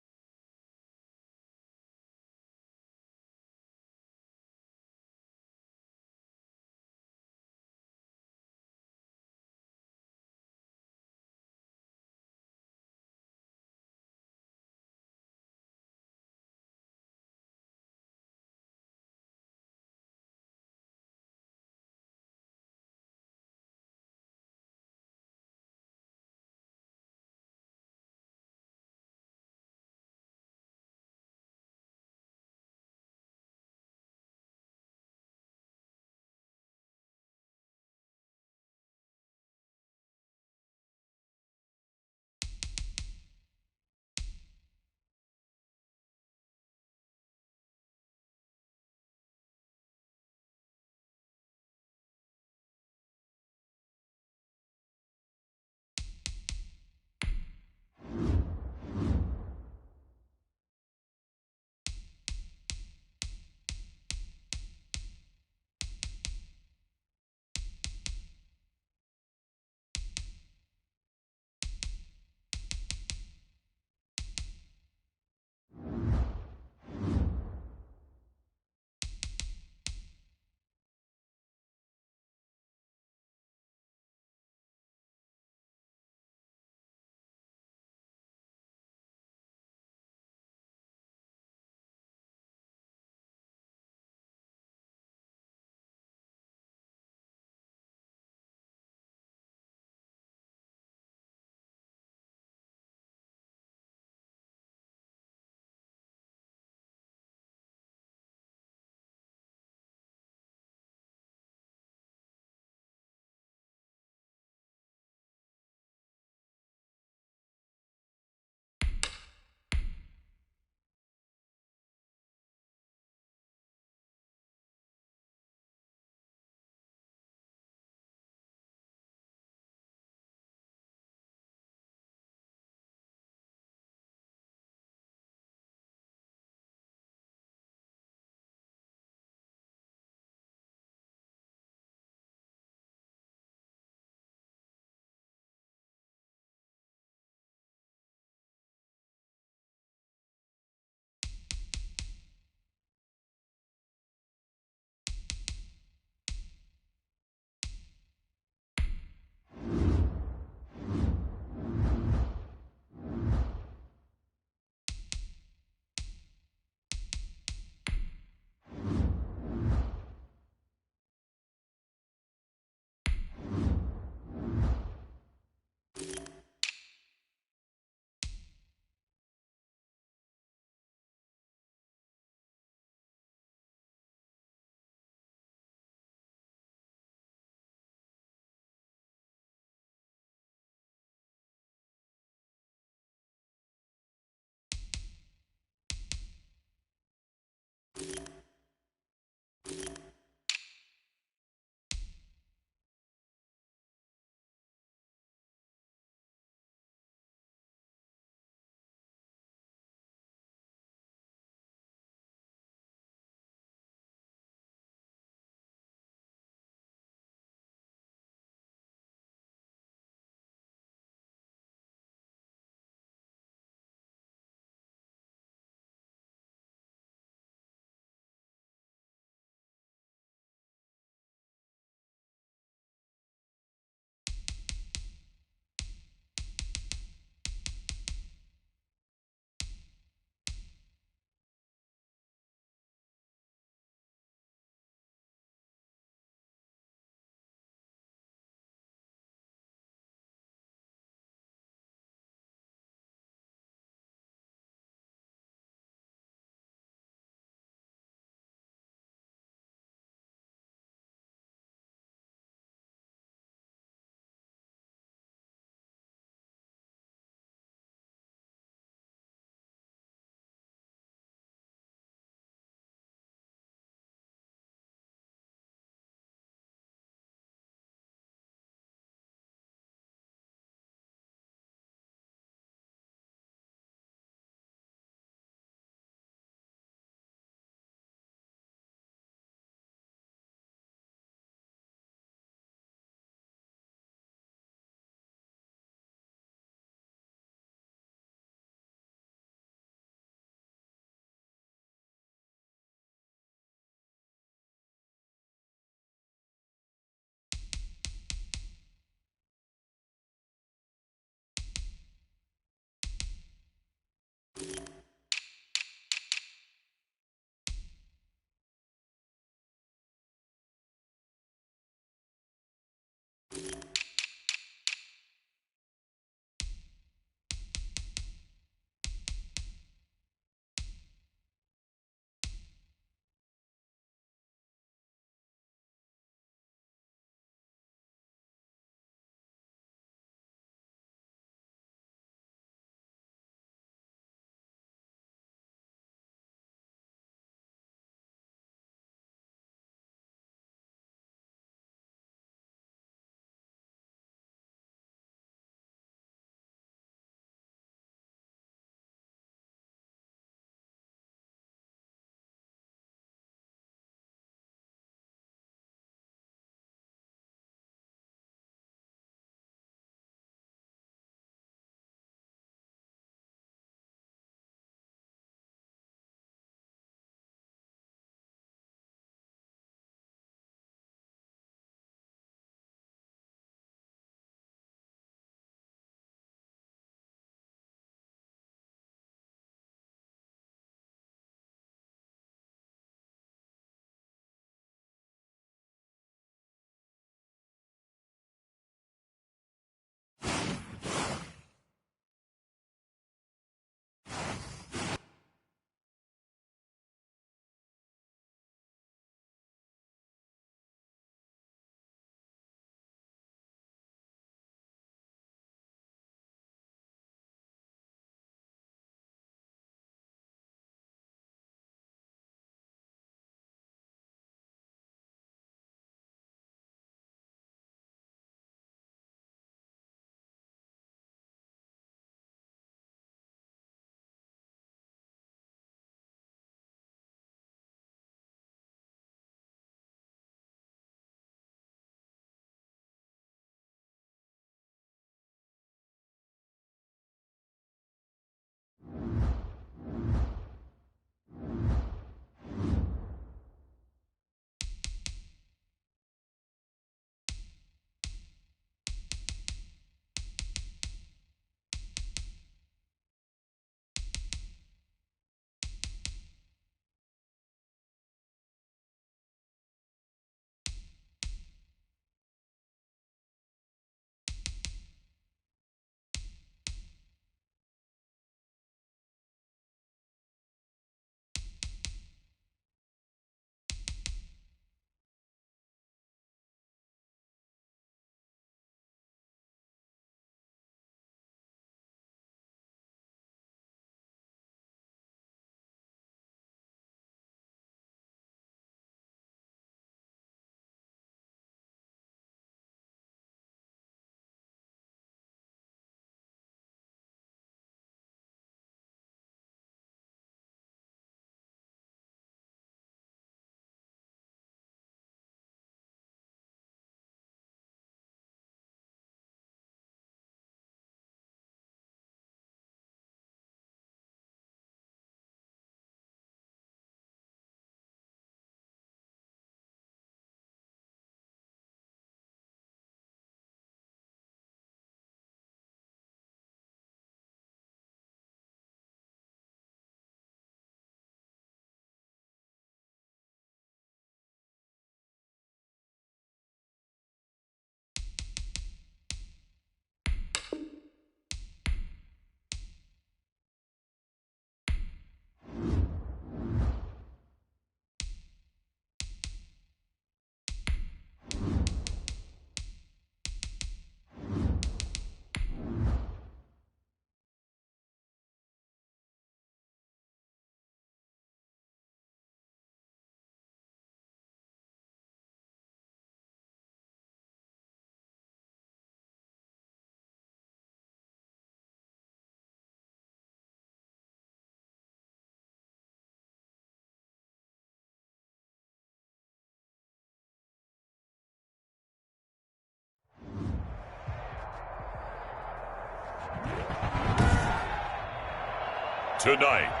tonight.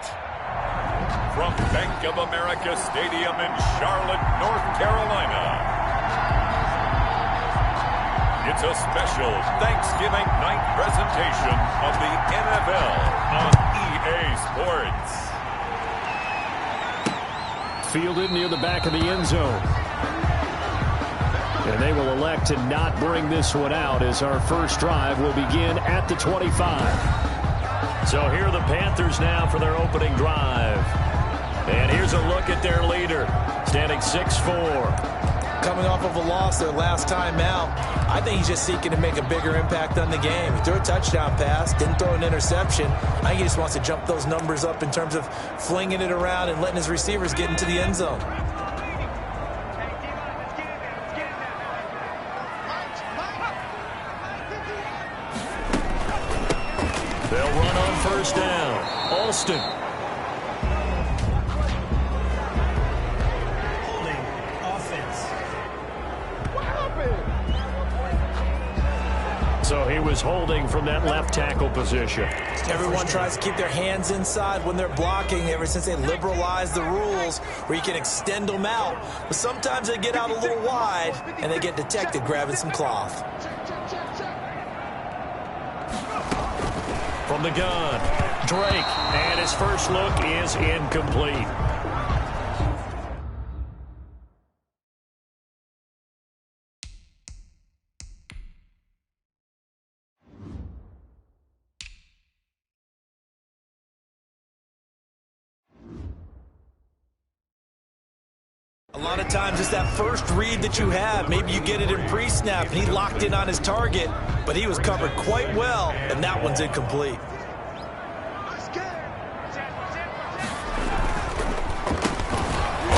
From Bank of America Stadium in Charlotte, North Carolina, it's a special Thanksgiving night presentation of the NFL on EA Sports. Fielded near the back of the end zone. And they will elect to not bring this one out as our first drive will begin at the 25. So here are the Panthers now for their opening drive. And here's a look at their leader, standing 6'4". Coming off of a loss their last time out, I think he's just seeking to make a bigger impact on the game. He threw a touchdown pass, didn't throw an interception. I think he just wants to jump those numbers up in terms of flinging it around and letting his receivers get into the end zone. They'll run on first down. Alston. Holding. Offense. So he was holding from that left tackle position. Everyone tries to keep their hands inside when they're blocking ever since they liberalized the rules where you can extend them out. But sometimes they get out a little wide and they get detected grabbing some cloth. From the gun, Drake, and his first look is incomplete. A lot of times it's that first read that you have. Maybe you get it in pre-snap, and he locked in on his target, but he was covered quite well, and that one's incomplete.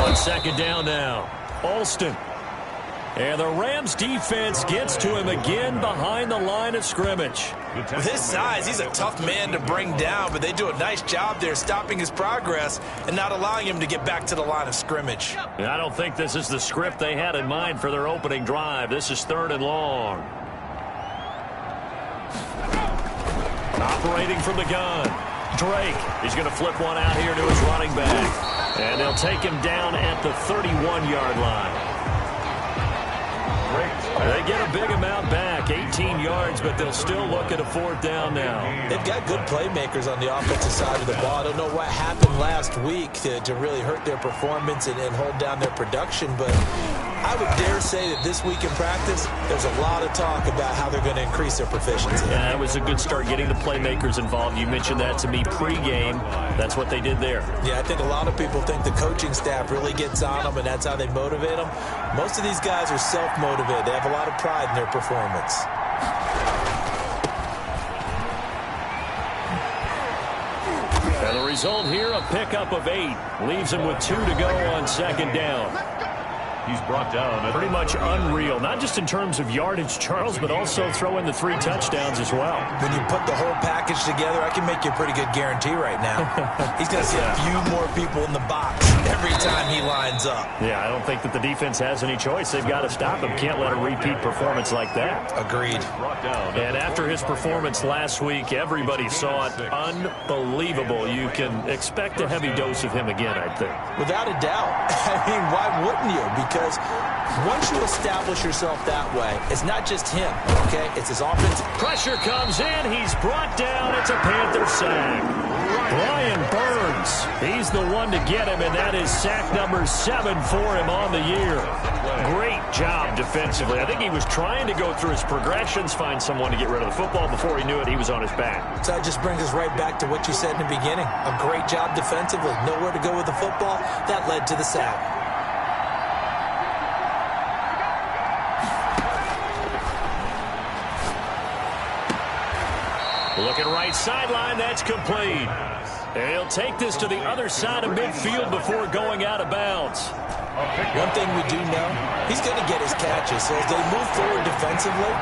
On second down now, Alston. And the Rams defense gets to him again behind the line of scrimmage. With his size, he's a tough man to bring down, but they do a nice job there stopping his progress and not allowing him to get back to the line of scrimmage. And I don't think this is the script they had in mind for their opening drive. This is 3rd and long. Operating from the gun, Drake. He's going to flip one out here to his running back. And they'll take him down at the 31-yard line. They get a big amount back, 18 yards, but they'll still look at a 4th down now. They've got good playmakers on the offensive side of the ball. I don't know what happened last week to really hurt their performance and hold down their production, but I would dare say that this week in practice, there's a lot of talk about how they're going to increase their proficiency. Yeah, it was a good start getting the playmakers involved. You mentioned that to me pregame. That's what they did there. Yeah, I think a lot of people think the coaching staff really gets on them, and that's how they motivate them. Most of these guys are self-motivated. They have a lot of pride in their performance. And the result here, a pickup of 8. Leaves him with 2 to go on second down. He's brought down. Pretty much unreal, not just in terms of yardage, Charles, but also throw in the 3 touchdowns as well. When you put the whole package together, I can make you a pretty good guarantee right now. He's going to see a few more people in the box every time he lines up. Yeah, I don't think that the defense has any choice. They've got to stop him. Can't let a repeat performance like that. Agreed. And after his performance last week, everybody saw it. Unbelievable. You can expect a heavy dose of him again, I think. Without a doubt. I mean, why wouldn't you? Because once you establish yourself that way, it's not just him, okay? It's his offense. Pressure comes in. He's brought down. It's a Panther sack. Brian Burns, he's the one to get him, and that is sack number 7 for him on the year. Great job defensively. I think he was trying to go through his progressions, find someone to get rid of the football. Before he knew it, he was on his back. So that just brings us right back to what you said in the beginning. A great job defensively. Nowhere to go with the football. That led to the sack. Looking right sideline, that's complete. And he'll take this to the other side of midfield before going out of bounds. One thing we do know, he's going to get his catches. So as they move forward defensively,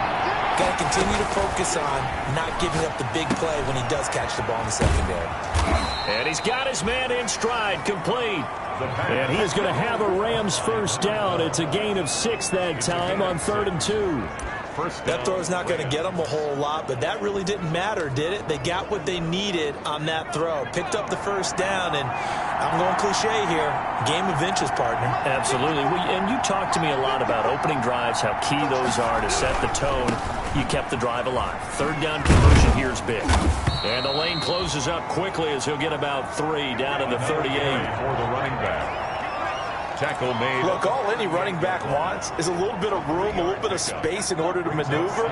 got to continue to focus on not giving up the big play when he does catch the ball in the secondary. And he's got his man in stride, complete. And he is going to have a Rams first down. It's a gain of 6 that time on 3rd and 2. first down. That throw is not going to get them a whole lot, but that really didn't matter, did it? They got what they needed on that throw. Picked up the first down, and I'm going cliche here. Game of inches, partner. Absolutely. And you talked to me a lot about opening drives, how key those are to set the tone. You kept the drive alive. Third down conversion here is big. And the lane closes up quickly as he'll get about 3 down to the 38. For the running back. Tackle made. Look, all any running back wants is a little bit of room, a little bit of space in order to maneuver,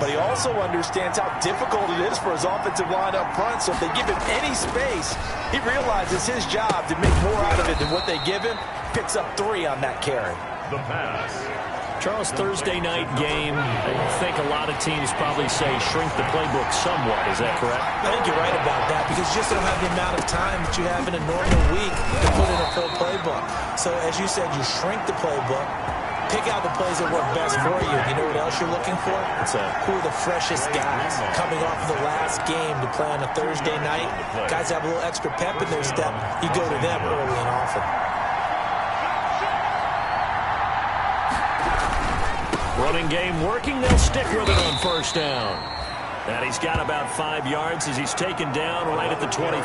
but he also understands how difficult it is for his offensive line up front, so if they give him any space, he realizes his job to make more out of it than what they give him, picks up 3 on that carry. The pass. Charles, Thursday night game, I think a lot of teams probably say shrink the playbook somewhat. Is that correct? I think you're right about that because you just don't have the amount of time that you have in a normal week to put in a full playbook. So as you said, you shrink the playbook, pick out the plays that work best for you. You know what else you're looking for? Who are the freshest guys coming off of the last game to play on a Thursday night? Guys have a little extra pep in their step. You go to them early and often. Running game working. They'll stick with it on first down. And he's got about 5 yards as he's taken down right at the 25.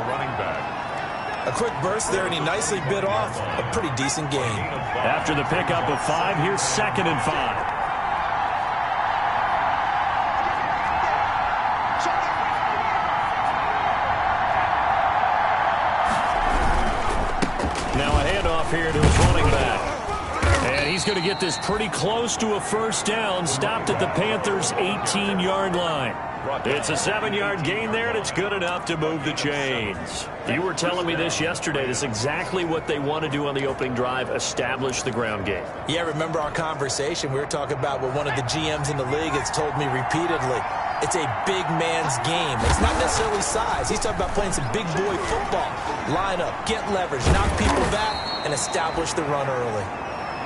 Running back. A quick burst there, and he nicely bit off a pretty decent gain. After the pickup of 5, here's 2nd and 5. Now a handoff here to his running back. And he's going to get this pretty close to a first down, stopped at the Panthers' 18-yard line. It's a 7-yard gain there, and it's good enough to move the chains. You were telling me this yesterday. This is exactly what they want to do on the opening drive, establish the ground game. Yeah, remember our conversation? We were talking about what one of the GMs in the league has told me repeatedly. It's a big man's game. It's not necessarily size. He's talking about playing some big boy football. Line up, get leverage, knock people back, and establish the run early.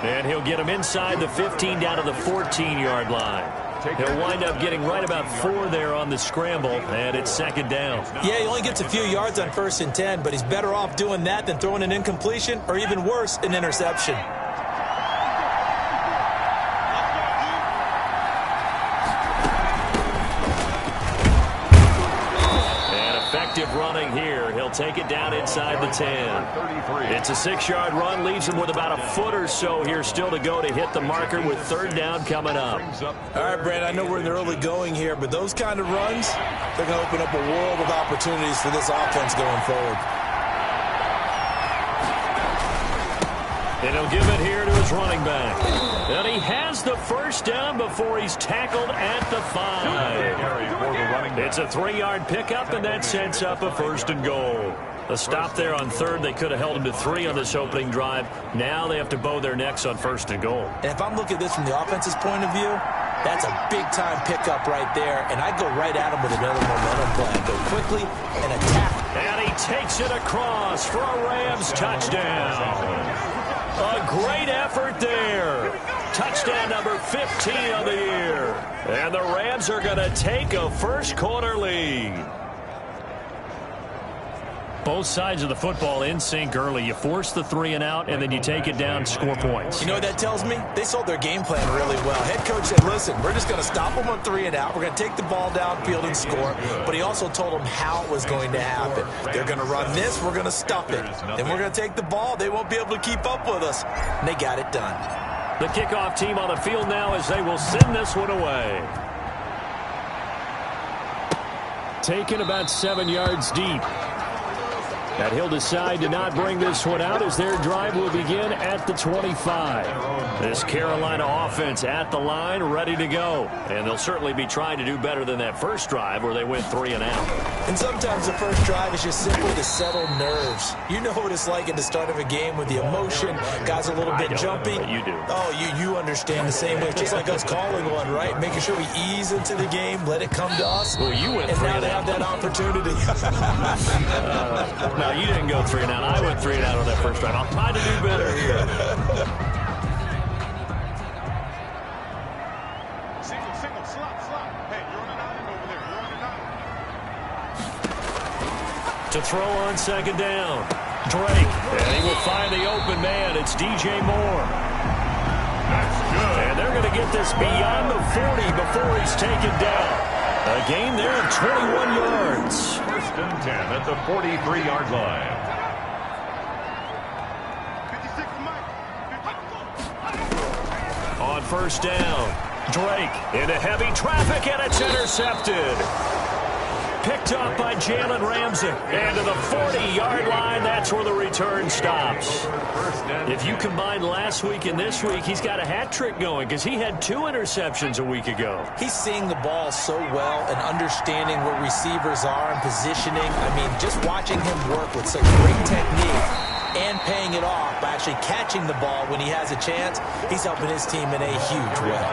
And he'll get him inside the 15 down to the 14-yard line. He'll wind up getting right about 4 there on the scramble, and it's 2nd down. Yeah, he only gets a few yards on 1st and 10, but he's better off doing that than throwing an incompletion or even worse, an interception. Effective running here. He'll take it down inside the 10. It's a 6-yard run. Leaves him with about a foot or so here still to go to hit the marker with 3rd down coming up. All right, Brad, I know we're in the early going here, but those kind of runs, they're going to open up a world of opportunities for this offense going forward. And he'll give it here to his running back. And he has the first down before he's tackled at the 5. It's a 3-yard pickup, and that sets up a 1st and goal. A stop there on 3rd. They could have held him to 3 on this opening drive. Now they have to bow their necks on 1st and goal. And if I'm looking at this from the offense's point of view, that's a big-time pickup right there, and I go right at him with another momentum play. Go quickly and attack. And he takes it across for a Rams touchdown. A great effort there. Touchdown number 15 of the year. And the Rams are going to take a first-quarter lead. Both sides of the football in sync early. You force the 3 and out, and then you take it down, score points. You know what that tells me? They sold their game plan really well. Head coach said, listen, we're just going to stop them on 3 and out. We're going to take the ball downfield and score. But he also told them how it was going to happen. They're going to run this. We're going to stop it. Then we're going to take the ball. They won't be able to keep up with us. And they got it done. The kickoff team on the field now as they will send this one away. Taken about 7 yards deep. And he'll decide to not bring this one out as their drive will begin at the 25. This Carolina offense at the line, ready to go. And they'll certainly be trying to do better than that first drive where they went 3 and out. And sometimes the first drive is just simply to settle nerves. You know what it's like at the start of a game with the emotion, guys a little bit jumpy. You do. Oh, you understand the same way. Just like us calling one, right? Making sure we ease into the game, let it come to us. Well, you went and 3 now and they out. have that opportunity. No, you didn't go 3 and out. I went 3 and out on that first drive. I'll try to do better here. Single, slot. Hey, you're on an island over there. You're on an island. To throw on 2nd down. Drake. And he will find the open man. It's DJ Moore. That's good. And they're going to get this beyond the 40 before he's taken down. A gain there of 21 yards. First and 10 at the 43-yard line. On first down, Drake into heavy traffic, and it's intercepted. Picked up by Jalen Ramsey. And to the 40-yard line, that's where the return stops. If you combine last week and this week, he's got a hat trick going because he had 2 interceptions a week ago. He's seeing the ball so well and understanding where receivers are and positioning. I mean, just watching him work with such great technique and paying it off by actually catching the ball when he has a chance, he's helping his team in a huge way.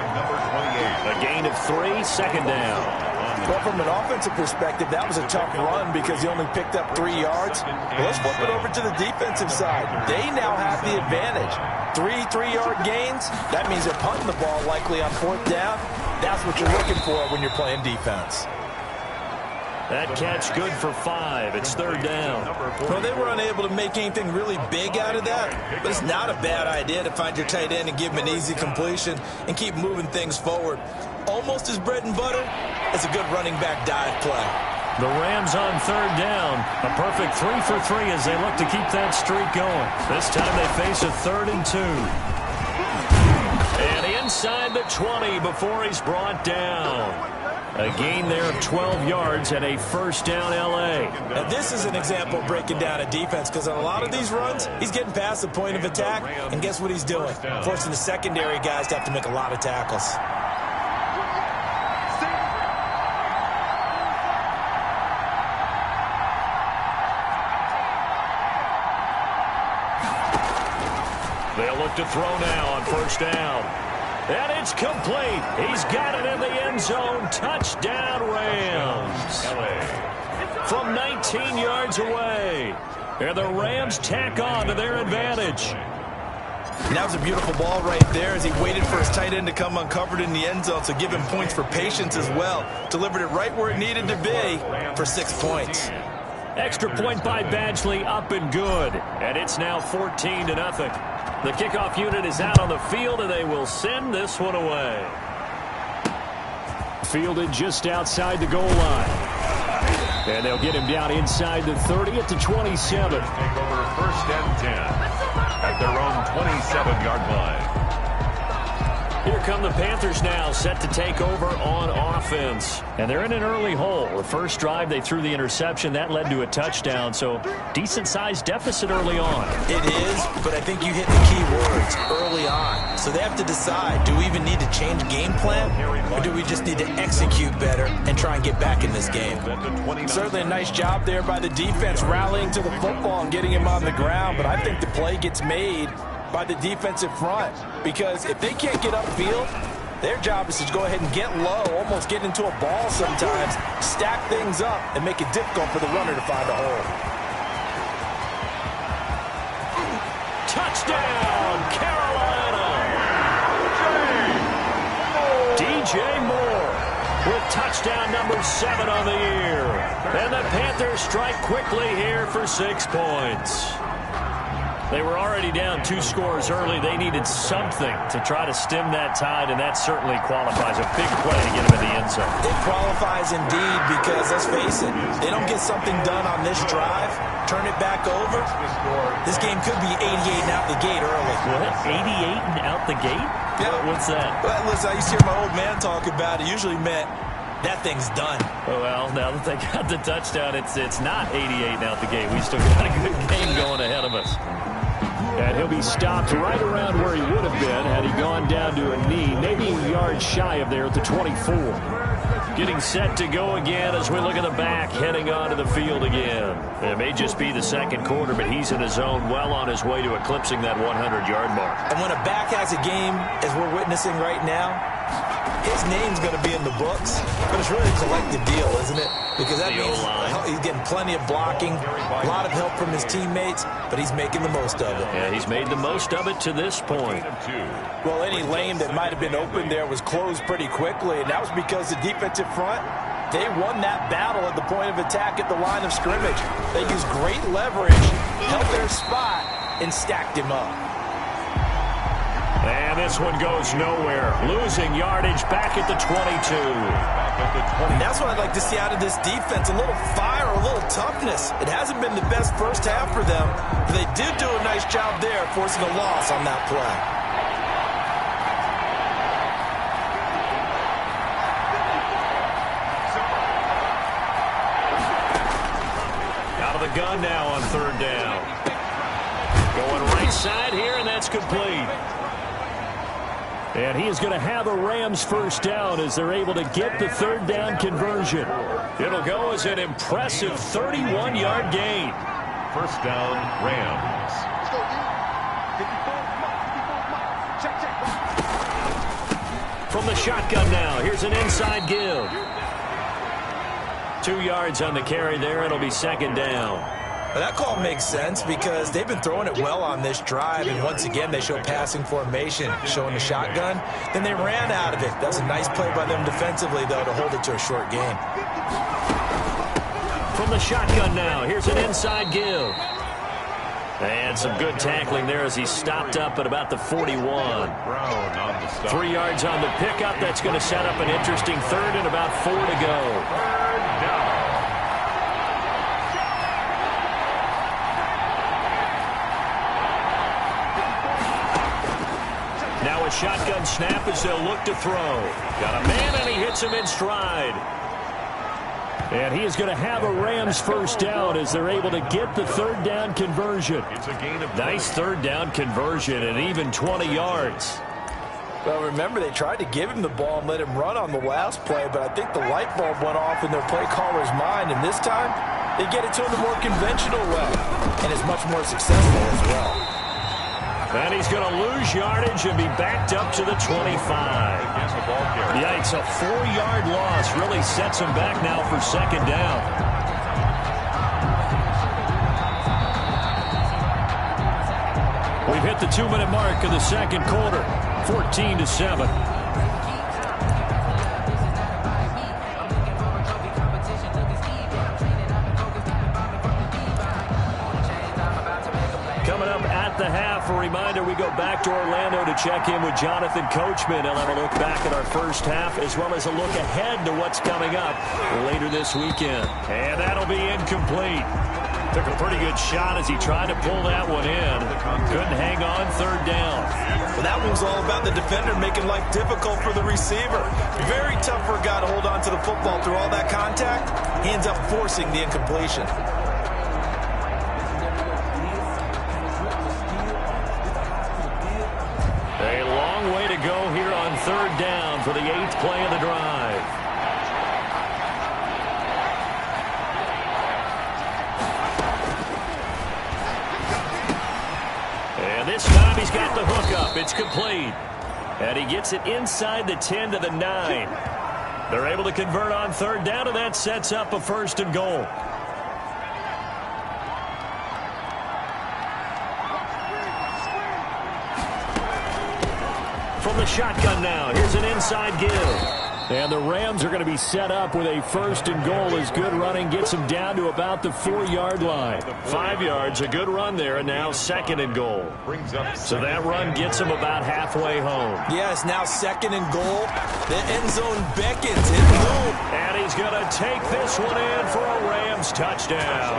A gain of 3, second down. Well, from an offensive perspective, that was a tough run because he only picked up 3 yards. Well, let's flip it over to the defensive side. They now have the advantage. 3 3-yard gains, that means they're punting the ball likely on 4th down. That's what you're looking for when you're playing defense. That catch good for 5. It's 3rd down. Well, they were unable to make anything really big out of that, but it's not a bad idea to find your tight end and give him an easy completion and keep moving things forward. Almost his bread and butter. It's a good running back dive play. The Rams on 3rd down. A perfect 3 for 3 as they look to keep that streak going. This time they face a 3rd and 2. And inside the 20 before he's brought down. A gain there of 12 yards and a first down L.A. Now this is an example of breaking down a defense because on a lot of these runs, he's getting past the point of attack, and guess what he's doing? Forcing the secondary guys to have to make a lot of tackles. They'll look to throw now on first down. And it's complete. He's got it in the end zone. Touchdown, Rams. From 19 yards away. And the Rams tack on to their advantage. And that was a beautiful ball right there as he waited for his tight end to come uncovered in the end zone, so give him points for patience as well. Delivered it right where it needed to be for 6 points. Extra point by Badgley, up and good. And it's now 14-0. The kickoff unit is out on the field, and they will send this one away. Fielded just outside the goal line. And they'll get him down inside the 30 at the 27. Take over first and 10 at their own 27-yard line. Here come the Panthers now, set to take over on offense. And they're in an early hole. The first drive, they threw the interception. That led to a touchdown, so decent-sized deficit early on. It is, but I think you hit the key words, early on. So they have to decide, do we even need to change game plan, or do we just need to execute better and try and get back in this game? Certainly a nice job there by the defense, rallying to the football and getting him on the ground, but I think the play gets made by the defensive front, because if they can't get upfield, their job is to go ahead and get low, almost get into a ball sometimes, stack things up, and make it difficult for the runner to find a hole. Touchdown, Carolina! DJ Moore with touchdown number 7 on the year. And the Panthers strike quickly here for 6 points. They were already down 2 scores early. They needed something to try to stem that tide, and that certainly qualifies. A big play to get them in the end zone. It qualifies indeed because, let's face it, they don't get something done on this drive, turn it back over, this game could be 88 and out the gate early. What? 88 and out the gate? Yeah. What's that? Well, listen, I used to hear my old man talk about it. Usually meant that thing's done. Well, now that they got the touchdown, it's not 88 and out the gate. We still got a good game going ahead of us. And he'll be stopped right around where he would have been had he gone down to a knee, maybe a yard shy of there at the 24. Getting set to go again as we look at the back, heading onto the field again. It may just be the second quarter, but he's in his zone, well on his way to eclipsing that 100-yard mark. And when a back has a game, as we're witnessing right now, his name's going to be in the books, but it's really a collective deal, isn't it? Because that means he's getting plenty of blocking, a lot of help from his teammates, but he's making the most of it. Yeah, he's made the most of it to this point. Well, any lane that might have been open there was closed pretty quickly, and that was because the defensive front, they won that battle at the point of attack at the line of scrimmage. They used great leverage, held their spot, and stacked him up. And this one goes nowhere. Losing yardage back at the 22. And that's what I'd like to see out of this defense. A little fire, a little toughness. It hasn't been the best first half for them, but they did do a nice job there forcing a loss on that play. Out of the gun now on third down. Going right side here, and that's complete. And he is going to have a Rams first down as they're able to get the third down conversion. It'll go as an impressive 31-yard gain. First down, Rams. From the shotgun now, here's an inside give. 2 yards on the carry there. It'll be second down. Well, that call makes sense because they've been throwing it well on this drive, and once again they show passing formation, showing the shotgun. Then they ran out of it. That's a nice play by them defensively, though, to hold it to a short gain. From the shotgun now, here's an inside give. And some good tackling there as he stopped up at about the 41. 3 yards on the pickup. That's going to set up an interesting third and about 4 to go. Now a shotgun snap as they'll look to throw. Got a man, and he hits him in stride. And he is going to have a Rams first down as they're able to get the third down conversion. It's a gain of Nice third down conversion and even 20 yards. Well, remember, they tried to give him the ball and let him run on the last play, but I think the light bulb went off in their play caller's mind, and this time they get it to him the more conventional way, and is much more successful as well. And he's going to lose yardage and be backed up to the 25. Yikes, a 4-yard loss really sets him back now for second down. We've hit the 2-minute mark of the second quarter, 14-7. Coming up at the half, a reminder, we go back to Orlando to check in with Jonathan Coachman. He'll have a look back at our first half as well as a look ahead to what's coming up later this weekend. And that'll be incomplete. Took a pretty good shot as he tried to pull that one in. Couldn't hang on third down. Well, that one was all about the defender making life difficult for the receiver. Very tough for a guy to hold on to the football through all that contact. He ends up forcing the incompletion. A long way to go here on third down for the 8th play of the drive. And this time he's got the hook up. It's complete. And he gets it inside the 10 to the 9. They're able to convert on third down, and that sets up a first and goal. From the shotgun now, here's an inside give. And the Rams are going to be set up with a first and goal as good running gets them down to about the 4-yard line. 5 yards, a good run there, and now second and goal. So that run gets them about halfway home. Yes, now second and goal. The end zone beckons. It moved. And he's going to take this one in for a Rams touchdown.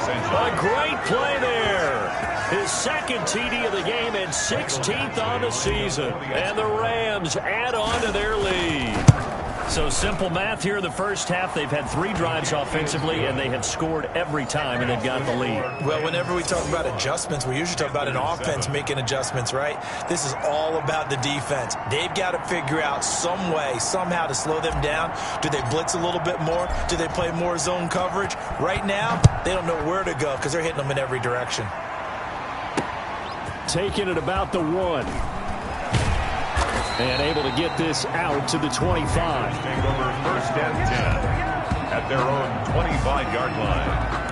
A great play there. His second TD of the game and 16th on the season. And the Rams add on to their lead. So simple math here in the first half. They've had 3 drives offensively, and they have scored every time, and they've got the lead. Well, whenever we talk about adjustments, we usually talk about an offense making adjustments, right? This is all about the defense. They've got to figure out some way, somehow to slow them down. Do they blitz a little bit more? Do they play more zone coverage? Right now, they don't know where to go because they're hitting them in every direction. Taking it about the 1. And able to get this out to the 25. Take over first and 10 at their own 25-yard line.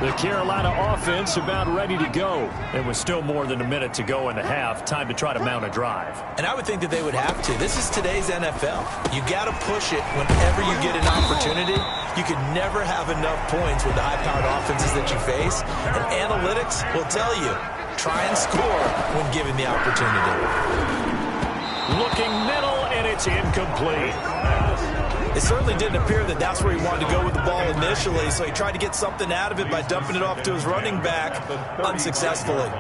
The Carolina offense about ready to go. It was still more than a minute to go in the half. Time to try to mount a drive. And I would think that they would have to. This is today's NFL. You got to push it whenever you get an opportunity. You can never have enough points with the high-powered offenses that you face. And analytics will tell you try and score when given the opportunity. Looking middle, and it's incomplete. It certainly didn't appear that that's where he wanted to go with the ball initially, so he tried to get something out of it by dumping it off to his running back unsuccessfully.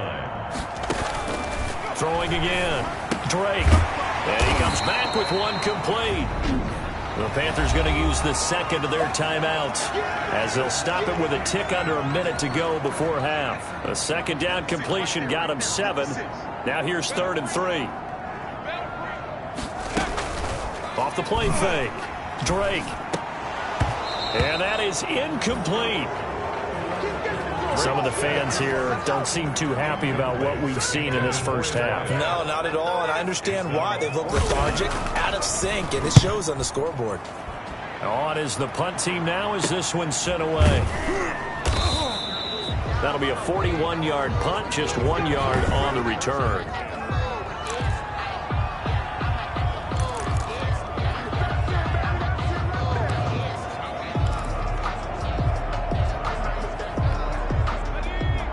Throwing again. Drake. And he comes back with one complete. The Panthers going to use the second of their timeouts as they'll stop it with a tick under a minute to go before half. A second down completion got him 7. Now here's 3rd and 3. Off the play fake. Drake. And that is incomplete. Some of the fans here don't seem too happy about what we've seen in this first half. No, not at all, and I understand why. They've looked lethargic, out of sync, and it shows on the scoreboard. On is the punt team now as this one's sent away. That'll be a 41-yard punt, just 1 yard on the return.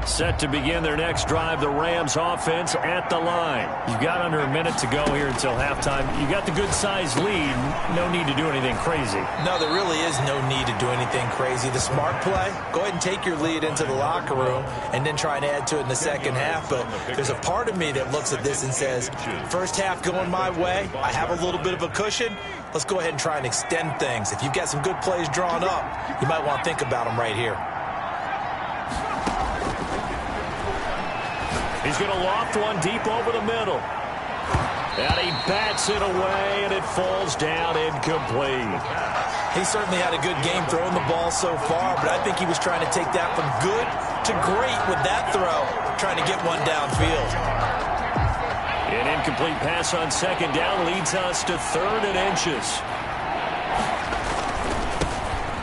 Set to begin their next drive, the Rams offense at the line. You've got under a minute to go here until halftime. You've got the good-sized lead. No need to do anything crazy. No, there really is no need to do anything crazy. The smart play, go ahead and take your lead into the locker room and then try and add to it in the second half. But there's a part of me that looks at this and says, first half going my way, I have a little bit of a cushion. Let's go ahead and try and extend things. If you've got some good plays drawn up, you might want to think about them right here. He's going to loft one deep over the middle. And he bats it away, and it falls down incomplete. He certainly had a good game throwing the ball so far, but I think he was trying to take that from good to great with that throw, trying to get one downfield. An incomplete pass on second down leads us to 3rd and inches.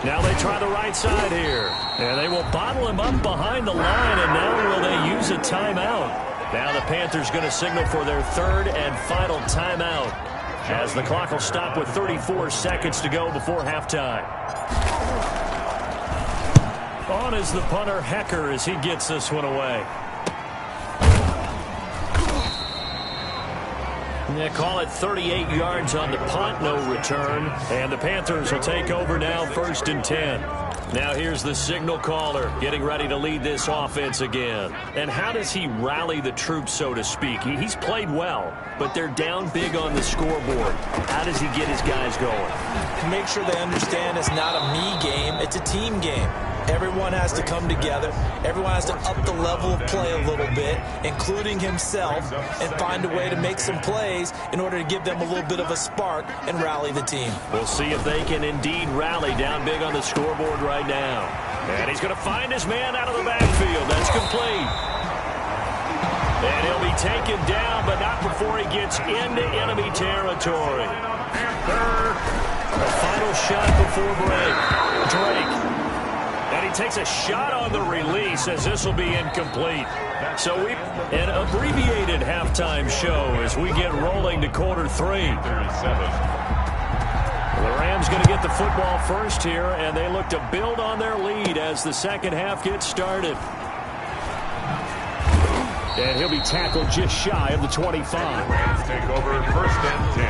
Now they try the right side here. And they will bottle him up behind the line, and now will they use a timeout? Now the Panthers going to signal for their 3rd and final timeout as the clock will stop with 34 seconds to go before halftime. On is the punter, Hecker, as he gets this one away. They call it 38 yards on the punt, no return. And the Panthers will take over now, 1st and 10. Now here's the signal caller getting ready to lead this offense again. And how does he rally the troops, so to speak? He's played well, but they're down big on the scoreboard. How does he get his guys going? Make sure they understand it's not a me game, it's a team game. Everyone has to come together. Everyone has to up the level of play a little bit, including himself, and find a way to make some plays in order to give them a little bit of a spark and rally the team. We'll see if they can indeed rally down big on the scoreboard right now. And he's going to find his man out of the backfield. That's complete. And he'll be taken down, but not before he gets into enemy territory. The final shot before break. Drake. And he takes a shot on the release as this will be incomplete. So an abbreviated halftime show as we get rolling to quarter 3. The Rams going to get the football first here, and they look to build on their lead as the second half gets started. And he'll be tackled just shy of the 25. The Rams take over 1st and 10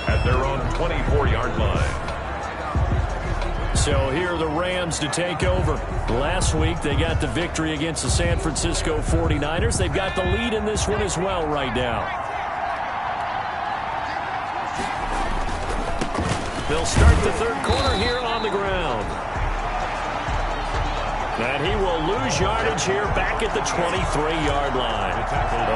at their own 24-yard line. So here are the Rams to take over. Last week they got the victory against the San Francisco 49ers. They've got the lead in this one as well right now. They'll start the 3rd quarter here on the ground. And he will lose yardage here back at the 23-yard line.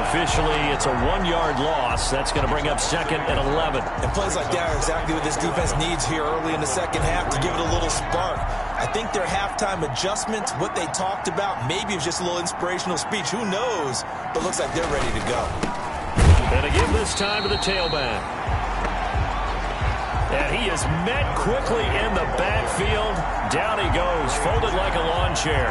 Officially, it's a 1-yard loss. That's going to bring up 2nd and 11. And plays like that are exactly what this defense needs here early in the second half to give it a little spark. I think their halftime adjustments, what they talked about, maybe it was just a little inspirational speech. Who knows? But looks like they're ready to go. And to give this time to the tailback. And he is met quickly in the backfield. Down he goes, folded like a lawn chair.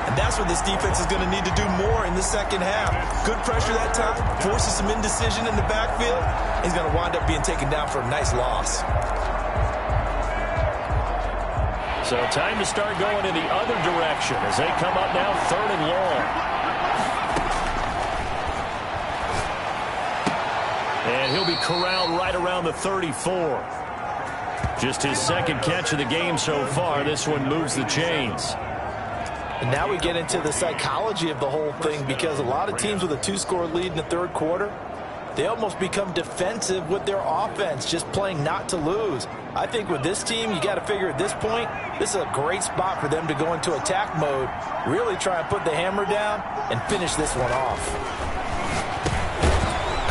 And that's what this defense is going to need to do more in the second half. Good pressure that time, forces some indecision in the backfield. He's going to wind up being taken down for a nice loss. So time to start going in the other direction as they come up now 3rd and long. And he'll be corralled right around the 34. Just his second catch of the game so far. This one moves the chains. And now we get into the psychology of the whole thing, because a lot of teams with a 2-score lead in the third quarter, they almost become defensive with their offense, just playing not to lose. I think with this team, you got to figure at this point, this is a great spot for them to go into attack mode, really try and put the hammer down and finish this one off.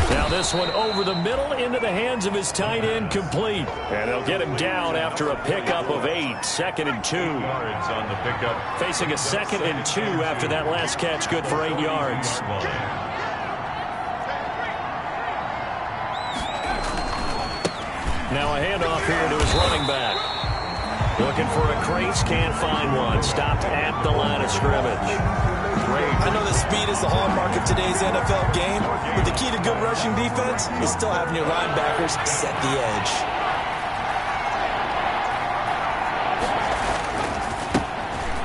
Now this one over the middle into the hands of his tight end, complete. And they'll get him down after a pickup of 8, 2nd and 2. Yards on the pickup. Facing a 2nd and 2 after that last catch, good for 8 yards. Now a handoff here to his running back. Looking for a crease, can't find one. Stopped at the line of scrimmage. I know that speed is the hallmark of today's NFL game, but the key to good rushing defense is still having your linebackers set the edge.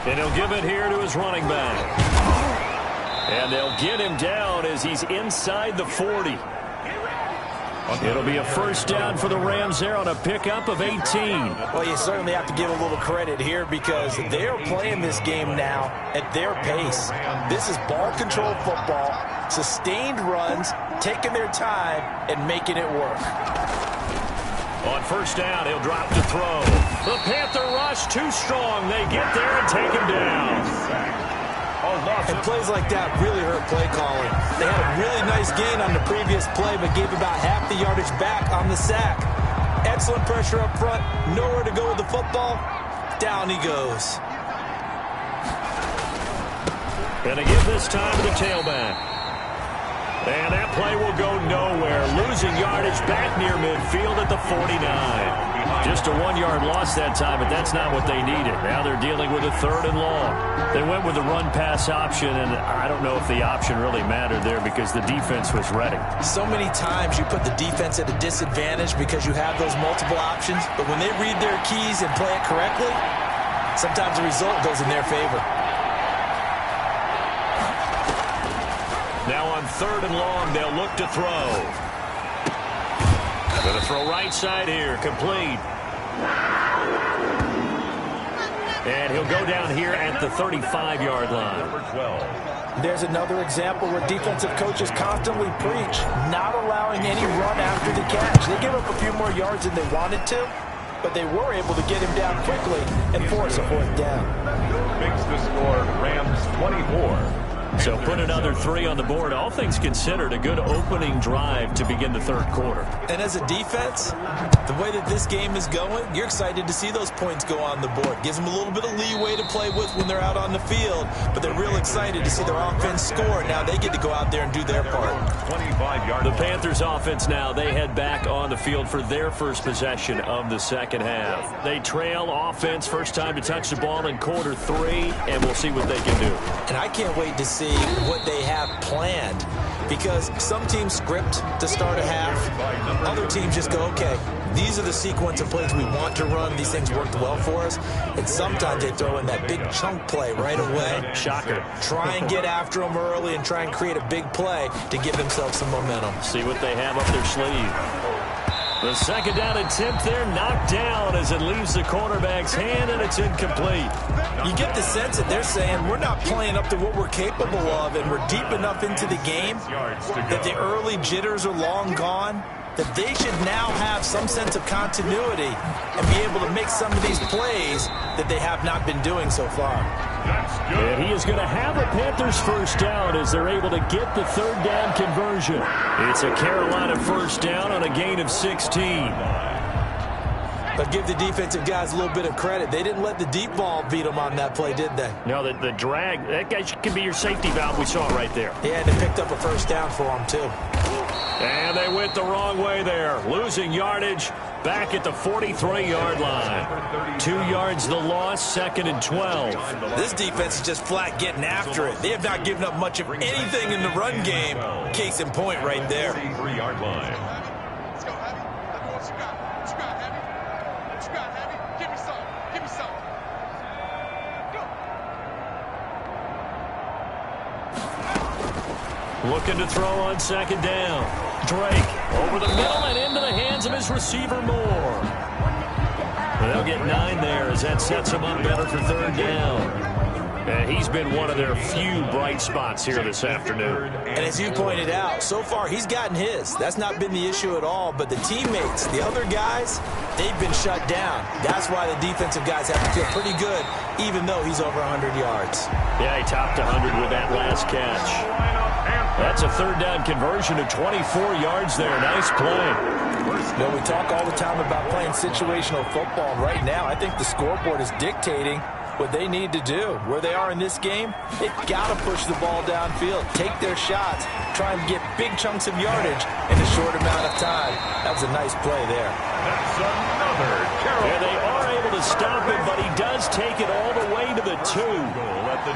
And he'll give it here to his running back. And they'll get him down as he's inside the 40. It'll be a first down for the Rams there on a pickup of 18. Well, you certainly have to give a little credit here, because they're playing this game now at their pace. This is ball control football, sustained runs, taking their time and making it work. On first down, he'll drop to throw. The Panther rush too strong. They get there and take him down. And plays like that really hurt play calling. They had a really nice gain on the previous play, but gave about half the yardage back on the sack. Excellent pressure up front, nowhere to go with the football. Down he goes. And they give this time to the tailback. And that play will go nowhere. Losing yardage back near midfield at the 49. Just a 1-yard loss that time, but that's not what they needed. Now they're dealing with a 3rd and long. They went with the run-pass option, and I don't know if the option really mattered there because the defense was ready. So many times you put the defense at a disadvantage because you have those multiple options, but when they read their keys and play it correctly, sometimes the result goes in their favor. Now on 3rd and long, they'll look to throw. Going to throw right side here, complete. And he'll go down here at the 35-yard line. Number 12. There's another example where defensive coaches constantly preach not allowing any run after the catch. They give up a few more yards than they wanted to, but they were able to get him down quickly and force a 4th down. Makes the score Rams 24. So put another 3 on the board. All things considered, a good opening drive to begin the third quarter. And as a defense, the way that this game is going, you're excited to see those points go on the board. Gives them a little bit of leeway to play with when they're out on the field, but they're real excited to see their offense score. Now they get to go out there and do their part. 25-yard. The Panthers offense now, they head back on the field for their first possession of the second half. They trail offense, first time to touch the ball in quarter 3, and we'll see what they can do. And I can't wait to see what they have planned, because some teams script to start a half. Other teams just go, okay, these are the sequence of plays we want to run. These things worked well for us. And sometimes they throw in that big chunk play right away. Shocker. Try and get after them early and try and create a big play to give themselves some momentum. See what they have up their sleeve. The second down attempt there, knocked down as it leaves the cornerback's hand, and it's incomplete. You get the sense that they're saying we're not playing up to what we're capable of, and we're deep enough into the game that the early jitters are long gone, that they should now have some sense of continuity and be able to make some of these plays that they have not been doing so far. And he is going to have a Panthers first down as they're able to get the 3rd down conversion. It's a Carolina first down on a gain of 16. But give the defensive guys a little bit of credit. They didn't let the deep ball beat them on that play, did they? No, the drag, that guy can be your safety valve. We saw it right there. Yeah, and they picked up a first down for them, too. And they went the wrong way there, losing yardage back at the 43-yard line. 2 yards the loss, 2nd and 12. This defense is just flat getting after it. They have not given up much of anything in the run game. Case in point right there. 3-yard line. Let's go, Heavy. Let me know what you got. What you got, Heavy? What you got, Heavy? Give me some. Give me some. Go. Looking to throw on 2nd down. Drake over the middle and into the hands of his receiver Moore. They'll get 9 there as that sets him up better for third down. And he's been one of their few bright spots here this afternoon. And as you pointed out, so far he's gotten his. That's not been the issue at all. But the teammates, the other guys, they've been shut down. That's why the defensive guys have to feel pretty good, even though he's over 100 yards. Yeah, he topped 100 with that last catch. That's a third down conversion of 24 yards there. Nice play. You know, we talk all the time about playing situational football. Right now, I think the scoreboard is dictating what they need to do. Where they are in this game, they've got to push the ball downfield, take their shots, try and get big chunks of yardage in a short amount of time. That was a nice play there. That's another terrible. Yeah, they are able to stop him, but he does take it all the way to the 2.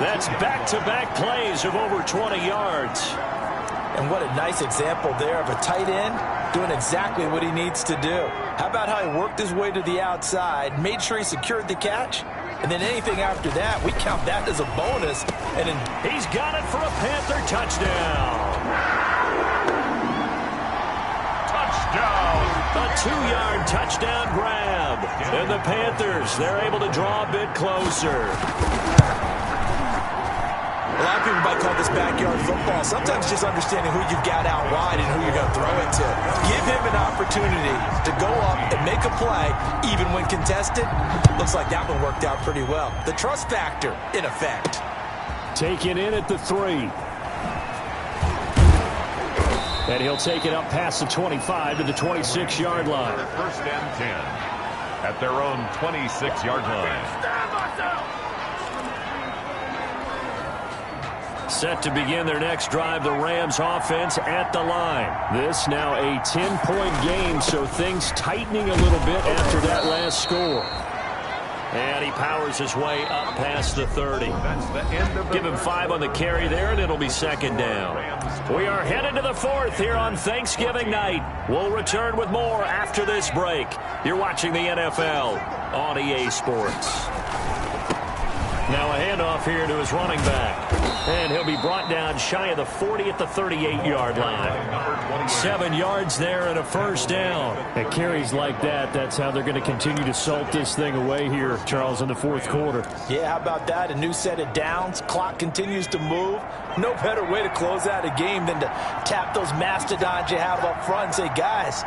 That's back-to-back plays of over 20 yards. And what a nice example there of a tight end doing exactly what he needs to do. How about how he worked his way to the outside, made sure he secured the catch, and then anything after that, we count that as a bonus. And then he's got it for a Panther touchdown. Touchdown. A 2-yard touchdown grab. And the Panthers, they're able to draw a bit closer. A lot of people might call this backyard football. Sometimes just understanding who you've got out wide and who you're going to throw it to. Give him an opportunity to go up and make a play, even when contested. Looks like that one worked out pretty well. The trust factor, in effect. Taken in at the 3. And he'll take it up past the 25 to the 26-yard line. First and 10 at their own 26-yard line. Set to begin their next drive, the Rams offense at the line. This now a 10-point game, so things tightening a little bit after that last score. And he powers his way up past the 30. That's the end of Give him 5 on the carry there, and it'll be second down. We are headed to the 4th here on Thanksgiving night. We'll return with more after this break. You're watching the NFL on EA Sports. Now a handoff here to his running back. And he'll be brought down shy of the 40 at the 38-yard line. 7 yards there and a first down. At carries like that, that's how they're going to continue to salt this thing away here, Charles, in the 4th quarter. Yeah, how about that? A new set of downs. Clock continues to move. No better way to close out a game than to tap those mastodons you have up front and say, guys,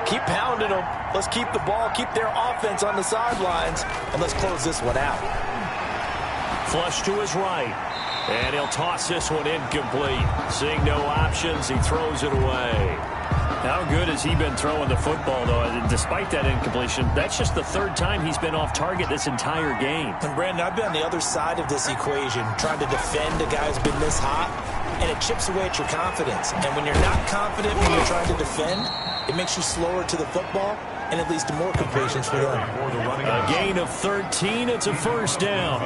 keep pounding them. Let's keep the ball, keep their offense on the sidelines, and let's close this one out. Flush to his right. And he'll toss this one incomplete. Seeing no options, he throws it away. How good has he been throwing the football, though? Despite that incompletion, that's just the 3rd time he's been off target this entire game. And, Brandon, I've been on the other side of this equation, trying to defend a guy who's been this hot, and it chips away at your confidence. And when you're not confident when you're trying to defend, it makes you slower to the football, and it leads to more completions for them. A gain of 13. It's a first down.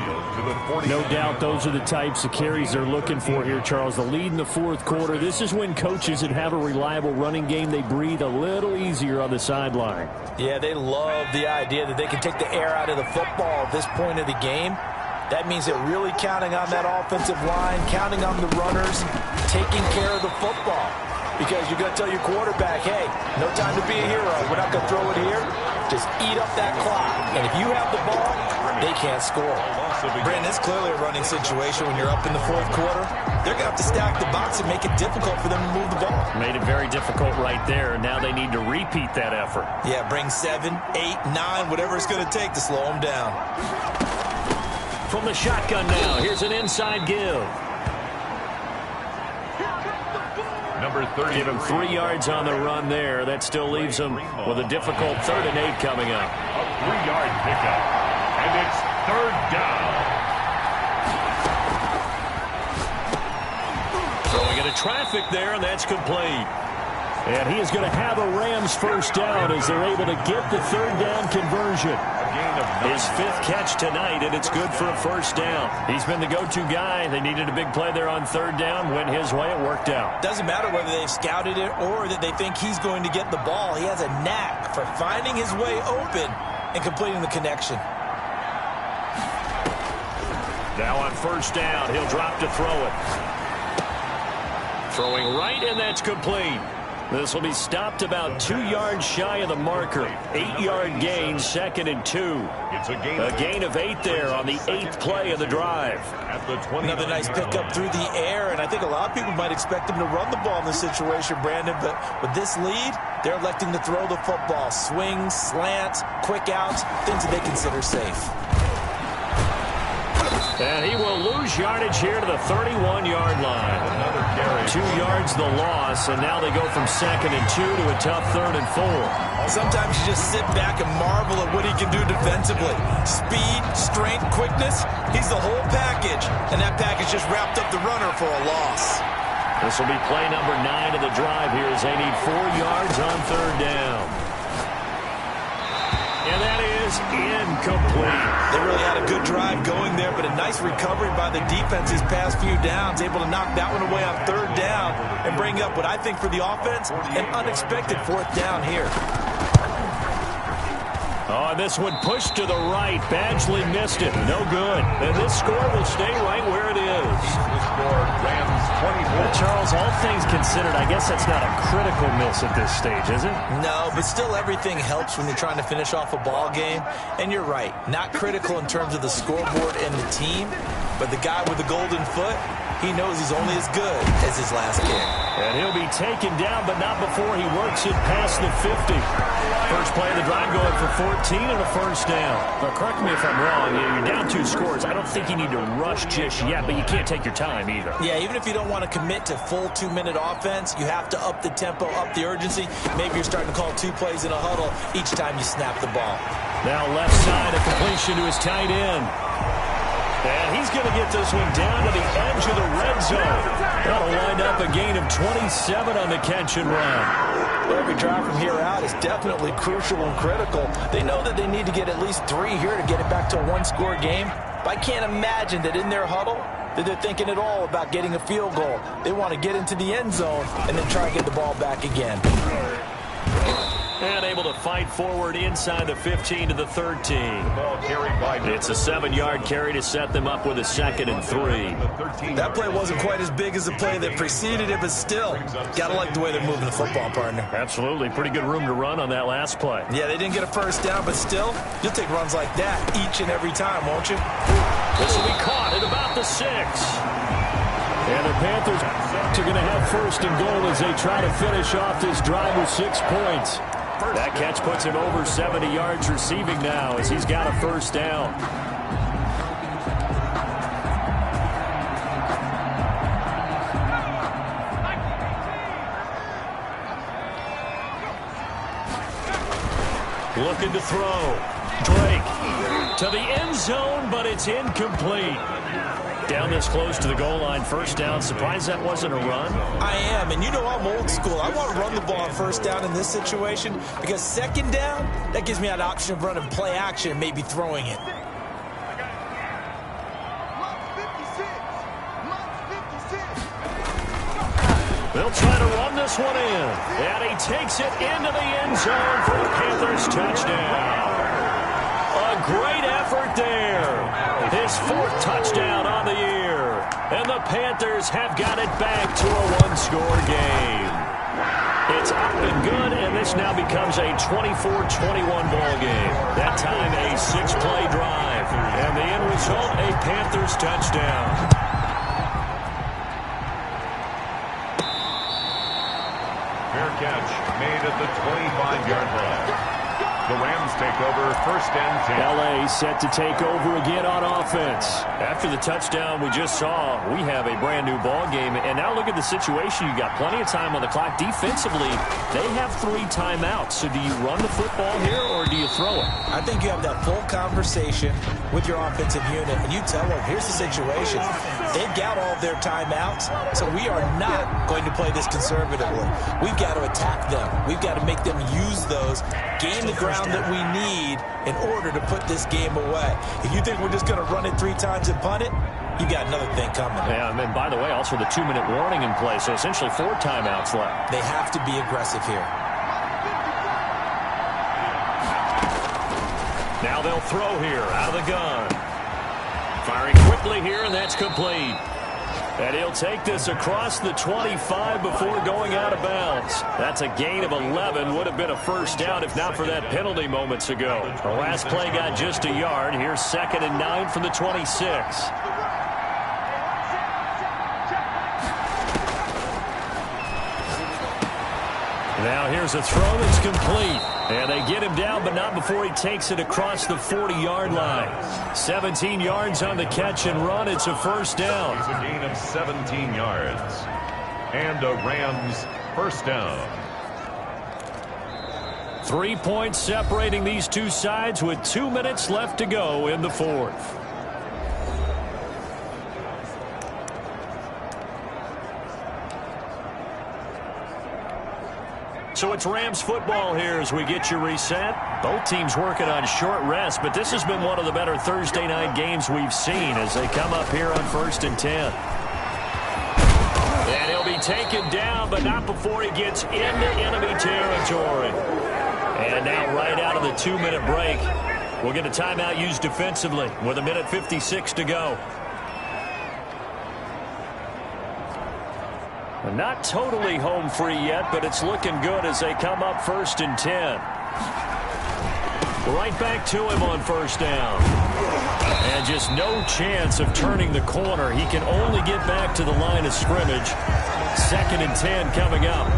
No doubt those are the types of carries they're looking for here, Charles. The lead in the 4th quarter. This is when coaches that have a reliable running game, they breathe a little easier on the sideline. Yeah, they love the idea that they can take the air out of the football at this point of the game. That means they're really counting on that offensive line, counting on the runners, taking care of the football. Because you're going to tell your quarterback, hey, no time to be a hero. We're not going to throw it here. Just eat up that clock. And if you have the ball, they can't score. Brandon, it's clearly a running situation when you're up in the 4th quarter. They're going to have to stack the box and make it difficult for them to move the ball. Made it very difficult right there. Now they need to repeat that effort. Yeah, bring 7, 8, 9, whatever it's going to take to slow them down. From the shotgun now, here's an inside give. Number 30. Give him 3 yards on the run there. That still leaves him with a difficult 3rd and 8 coming up. A 3-yard pickup. And it's 3rd down. Throwing into traffic there, and that's complete. And he is going to have a Rams first down as they're able to get the 3rd down conversion. His 5th catch tonight, and it's good for a first down. He's been the go-to guy. They needed a big play there on 3rd down. Went his way. It worked out. Doesn't matter whether they've scouted it or that they think he's going to get the ball. He has a knack for finding his way open and completing the connection. Now on first down, he'll drop to throw it. Throwing right, and that's complete. This will be stopped about 2 yards shy of the marker. 8-yard gain, 2nd and 2. It's a gain of 8 there on the 8th play of the drive. Another nice pickup through the air, and I think a lot of people might expect him to run the ball in this situation, Brandon, but with this lead, they're electing to throw the football. Swings, slants, quick outs, things that they consider safe. And he will lose yardage here to the 31-yard line. 2 yards the loss, and now they go from 2nd and 2 to a tough 3rd and 4. Sometimes you just sit back and marvel at what he can do defensively. Speed, strength, quickness, he's the whole package. And that package just wrapped up the runner for a loss. This will be play number 9 of the drive here as they need 4 yards on 3rd down. And that is incomplete. They really had a good drive going there, but a nice recovery by the defense these past few downs, able to knock that one away on 3rd down and bring up what I think for the offense, an unexpected 4th down here. Oh, and this one pushed to the right. Badgley missed it. No good. And this score will stay right where it is. The score, Rams 24. Charles, all things considered, I guess that's not a critical miss at this stage, is it? No, but still everything helps when you're trying to finish off a ball game. And you're right, not critical in terms of the scoreboard and the team, but the guy with the golden foot, he knows he's only as good as his last kick. And he'll be taken down, but not before he works it past the 50. First play of the drive going for 14 and a 1st down. But correct me if I'm wrong, you're down 2 scores. I don't think you need to rush just yet, but you can't take your time either. Yeah, even if you don't want to commit to full 2-minute offense, you have to up the tempo, up the urgency. Maybe you're starting to call 2 plays in a huddle each time you snap the ball. Now left side, a completion to his tight end. And he's going to get this one down to the edge of the red zone. That'll wind up a gain of 27 on the catch and run. Every drive from here out is definitely crucial and critical. They know that they need to get at least 3 here to get it back to a 1-score game. But I can't imagine that in their huddle that they're thinking at all about getting a field goal. They want to get into the end zone and then try to get the ball back again. And able to fight forward inside the 15 to the 13. Ball carried by It's a 7-yard carry to set them up with a 2nd and 3. That play wasn't quite as big as the play that preceded it, but still, gotta like the way they're moving the football, partner. Absolutely. Pretty good room to run on that last play. Yeah, they didn't get a 1st down, but still, you'll take runs like that each and every time, won't you? This will be caught at about the 6. And the Panthers are going to have 1st and goal as they try to finish off this drive with 6 points. That catch puts him over 70 yards receiving now as he's got a 1st down. Looking to throw. Drake to the end zone, but it's incomplete. Down this close to the goal line, 1st down. Surprised that wasn't a run? I am, and you know I'm old school. I want to run the ball on 1st down in this situation because 2nd down, that gives me an option of running play action and maybe throwing it. They'll try to run this one in, and he takes it into the end zone for a Panthers touchdown. A great effort there. His 4th touchdown on the year. And the Panthers have got it back to a 1-score game. It's up and good, and this now becomes a 24-21 ball game. That time a 6-play drive. And the end result, a Panthers touchdown. Fair catch made at the 25-yard line. The Rams take over 1st and 10. L.A. set to take over again on offense. After the touchdown we just saw, we have a brand-new ball game. And now look at the situation. You got plenty of time on the clock. Defensively, they have 3 timeouts. So do you run the football here or do you throw it? I think you have that full conversation with your offensive unit, and you tell them, here's the situation. They've got all of their timeouts, so we are not going to play this conservatively. We've got to attack them. We've got to make them use those, gain the ground that we need in order to put this game away. If you think we're just going to run it 3 times and punt it, you got another thing coming. Yeah, and then, by the way, also the 2-minute warning in play, so essentially 4 timeouts left. They have to be aggressive here. Now they'll throw here out of the gun. Firing quickly here, and that's complete. And he'll take this across the 25 before going out of bounds. That's a gain of 11. Would have been a first down if not for that penalty moments ago. The last play got just a yard. Here's 2nd and 9 from the 26. Now here's a throw that's complete. And they get him down, but not before he takes it across the 40-yard line. 17 yards on the catch and run. It's a first down. It's a gain of 17 yards. And a Rams first down. 3 points separating these two sides with 2 minutes left to go in the fourth. So it's Rams football here as we get you reset. Both teams working on short rest, but this has been one of the better Thursday night games we've seen as they come up here on 1st and 10. And he'll be taken down, but not before he gets into enemy territory. And now right out of the 2-minute break, we'll get a timeout used defensively with 1:56 to go. Not totally home free yet, but it's looking good as they come up 1st and 10. Right back to him on first down. And just no chance of turning the corner. He can only get back to the line of scrimmage. 2nd and 10 coming up.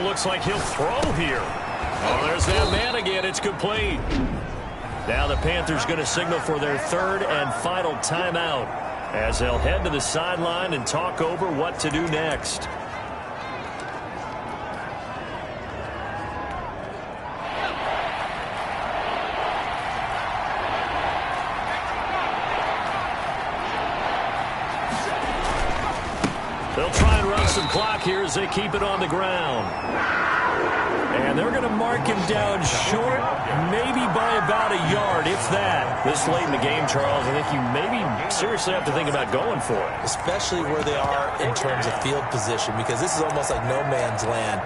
Looks like he'll throw here. Oh, there's that man again. It's complete. Now the Panthers going to signal for their 3rd and final timeout as they'll head to the sideline and talk over what to do next. They'll try and run some clock here as they keep it on the ground. And they're going to mark him down short, maybe by about a yard, if that. This late in the game, Charles, I think you maybe seriously have to think about going for it. Especially where they are in terms of field position, because this is almost like no man's land.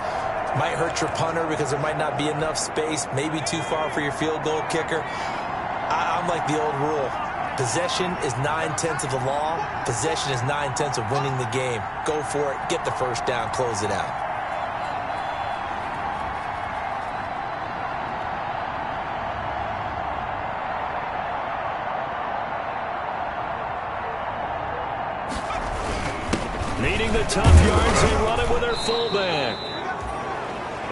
Might hurt your punter because there might not be enough space, maybe too far for your field goal kicker. I'm like the old rule. Possession is 9/10 of the law. Possession is 9/10 of winning the game. Go for it. Get the first down. Close it out. Needing the tough yards, they run it with their fullback.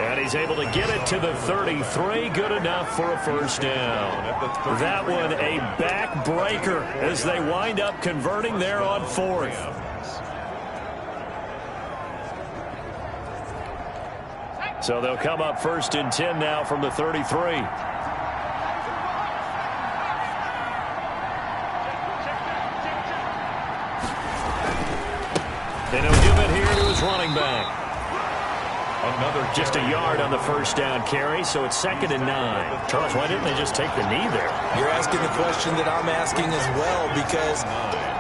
And he's able to get it to the 33. Good enough for a first down. That one a backbreaker as they wind up converting there on 4th. So they'll come up 1st and 10 now from the 33. And he'll give it here to his running back. Just a yard on the first down carry, so it's 2nd and 9. Charles, why didn't they just take the knee there? You're asking the question that I'm asking as well, because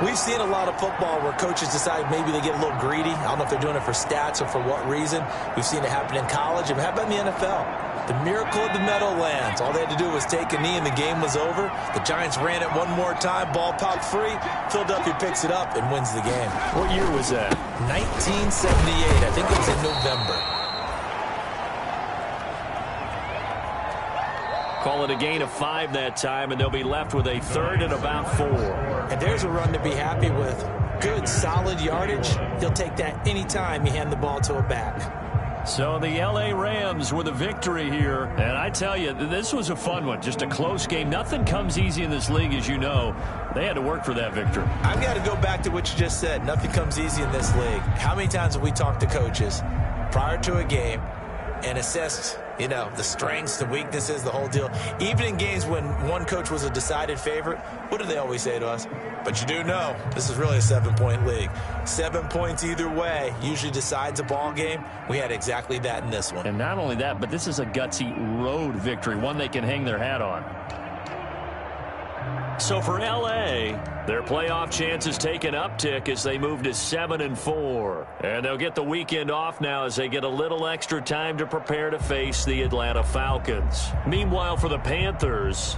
we've seen a lot of football where coaches decide maybe they get a little greedy. I don't know if they're doing it for stats or for what reason. We've seen it happen in college. And how about in the NFL? The miracle of the Meadowlands. All they had to do was take a knee and the game was over. The Giants ran it one more time. Ball popped free. Philadelphia picks it up and wins the game. What year was that? 1978. I think it was in November. Call it a gain of 5 that time, and they'll be left with a 3rd and about 4. And there's a run to be happy with. Good, solid yardage. He'll take that anytime you hand the ball to a back. So the L.A. Rams with a victory here. And I tell you, this was a fun one. Just a close game. Nothing comes easy in this league, as you know. They had to work for that victory. I've got to go back to what you just said. Nothing comes easy in this league. How many times have we talked to coaches prior to a game and assessed, you know, the strengths, the weaknesses, the whole deal? Even in games when one coach was a decided favorite, what do they always say to us? But you do know this is really a 7-point league. 7 points either way usually decides a ball game. We had exactly that in this one. And not only that, but this is a gutsy road victory, one they can hang their hat on. So for L.A., their playoff chances take an uptick as they move to 7-4. And they'll get the weekend off now as they get a little extra time to prepare to face the Atlanta Falcons. Meanwhile, for the Panthers,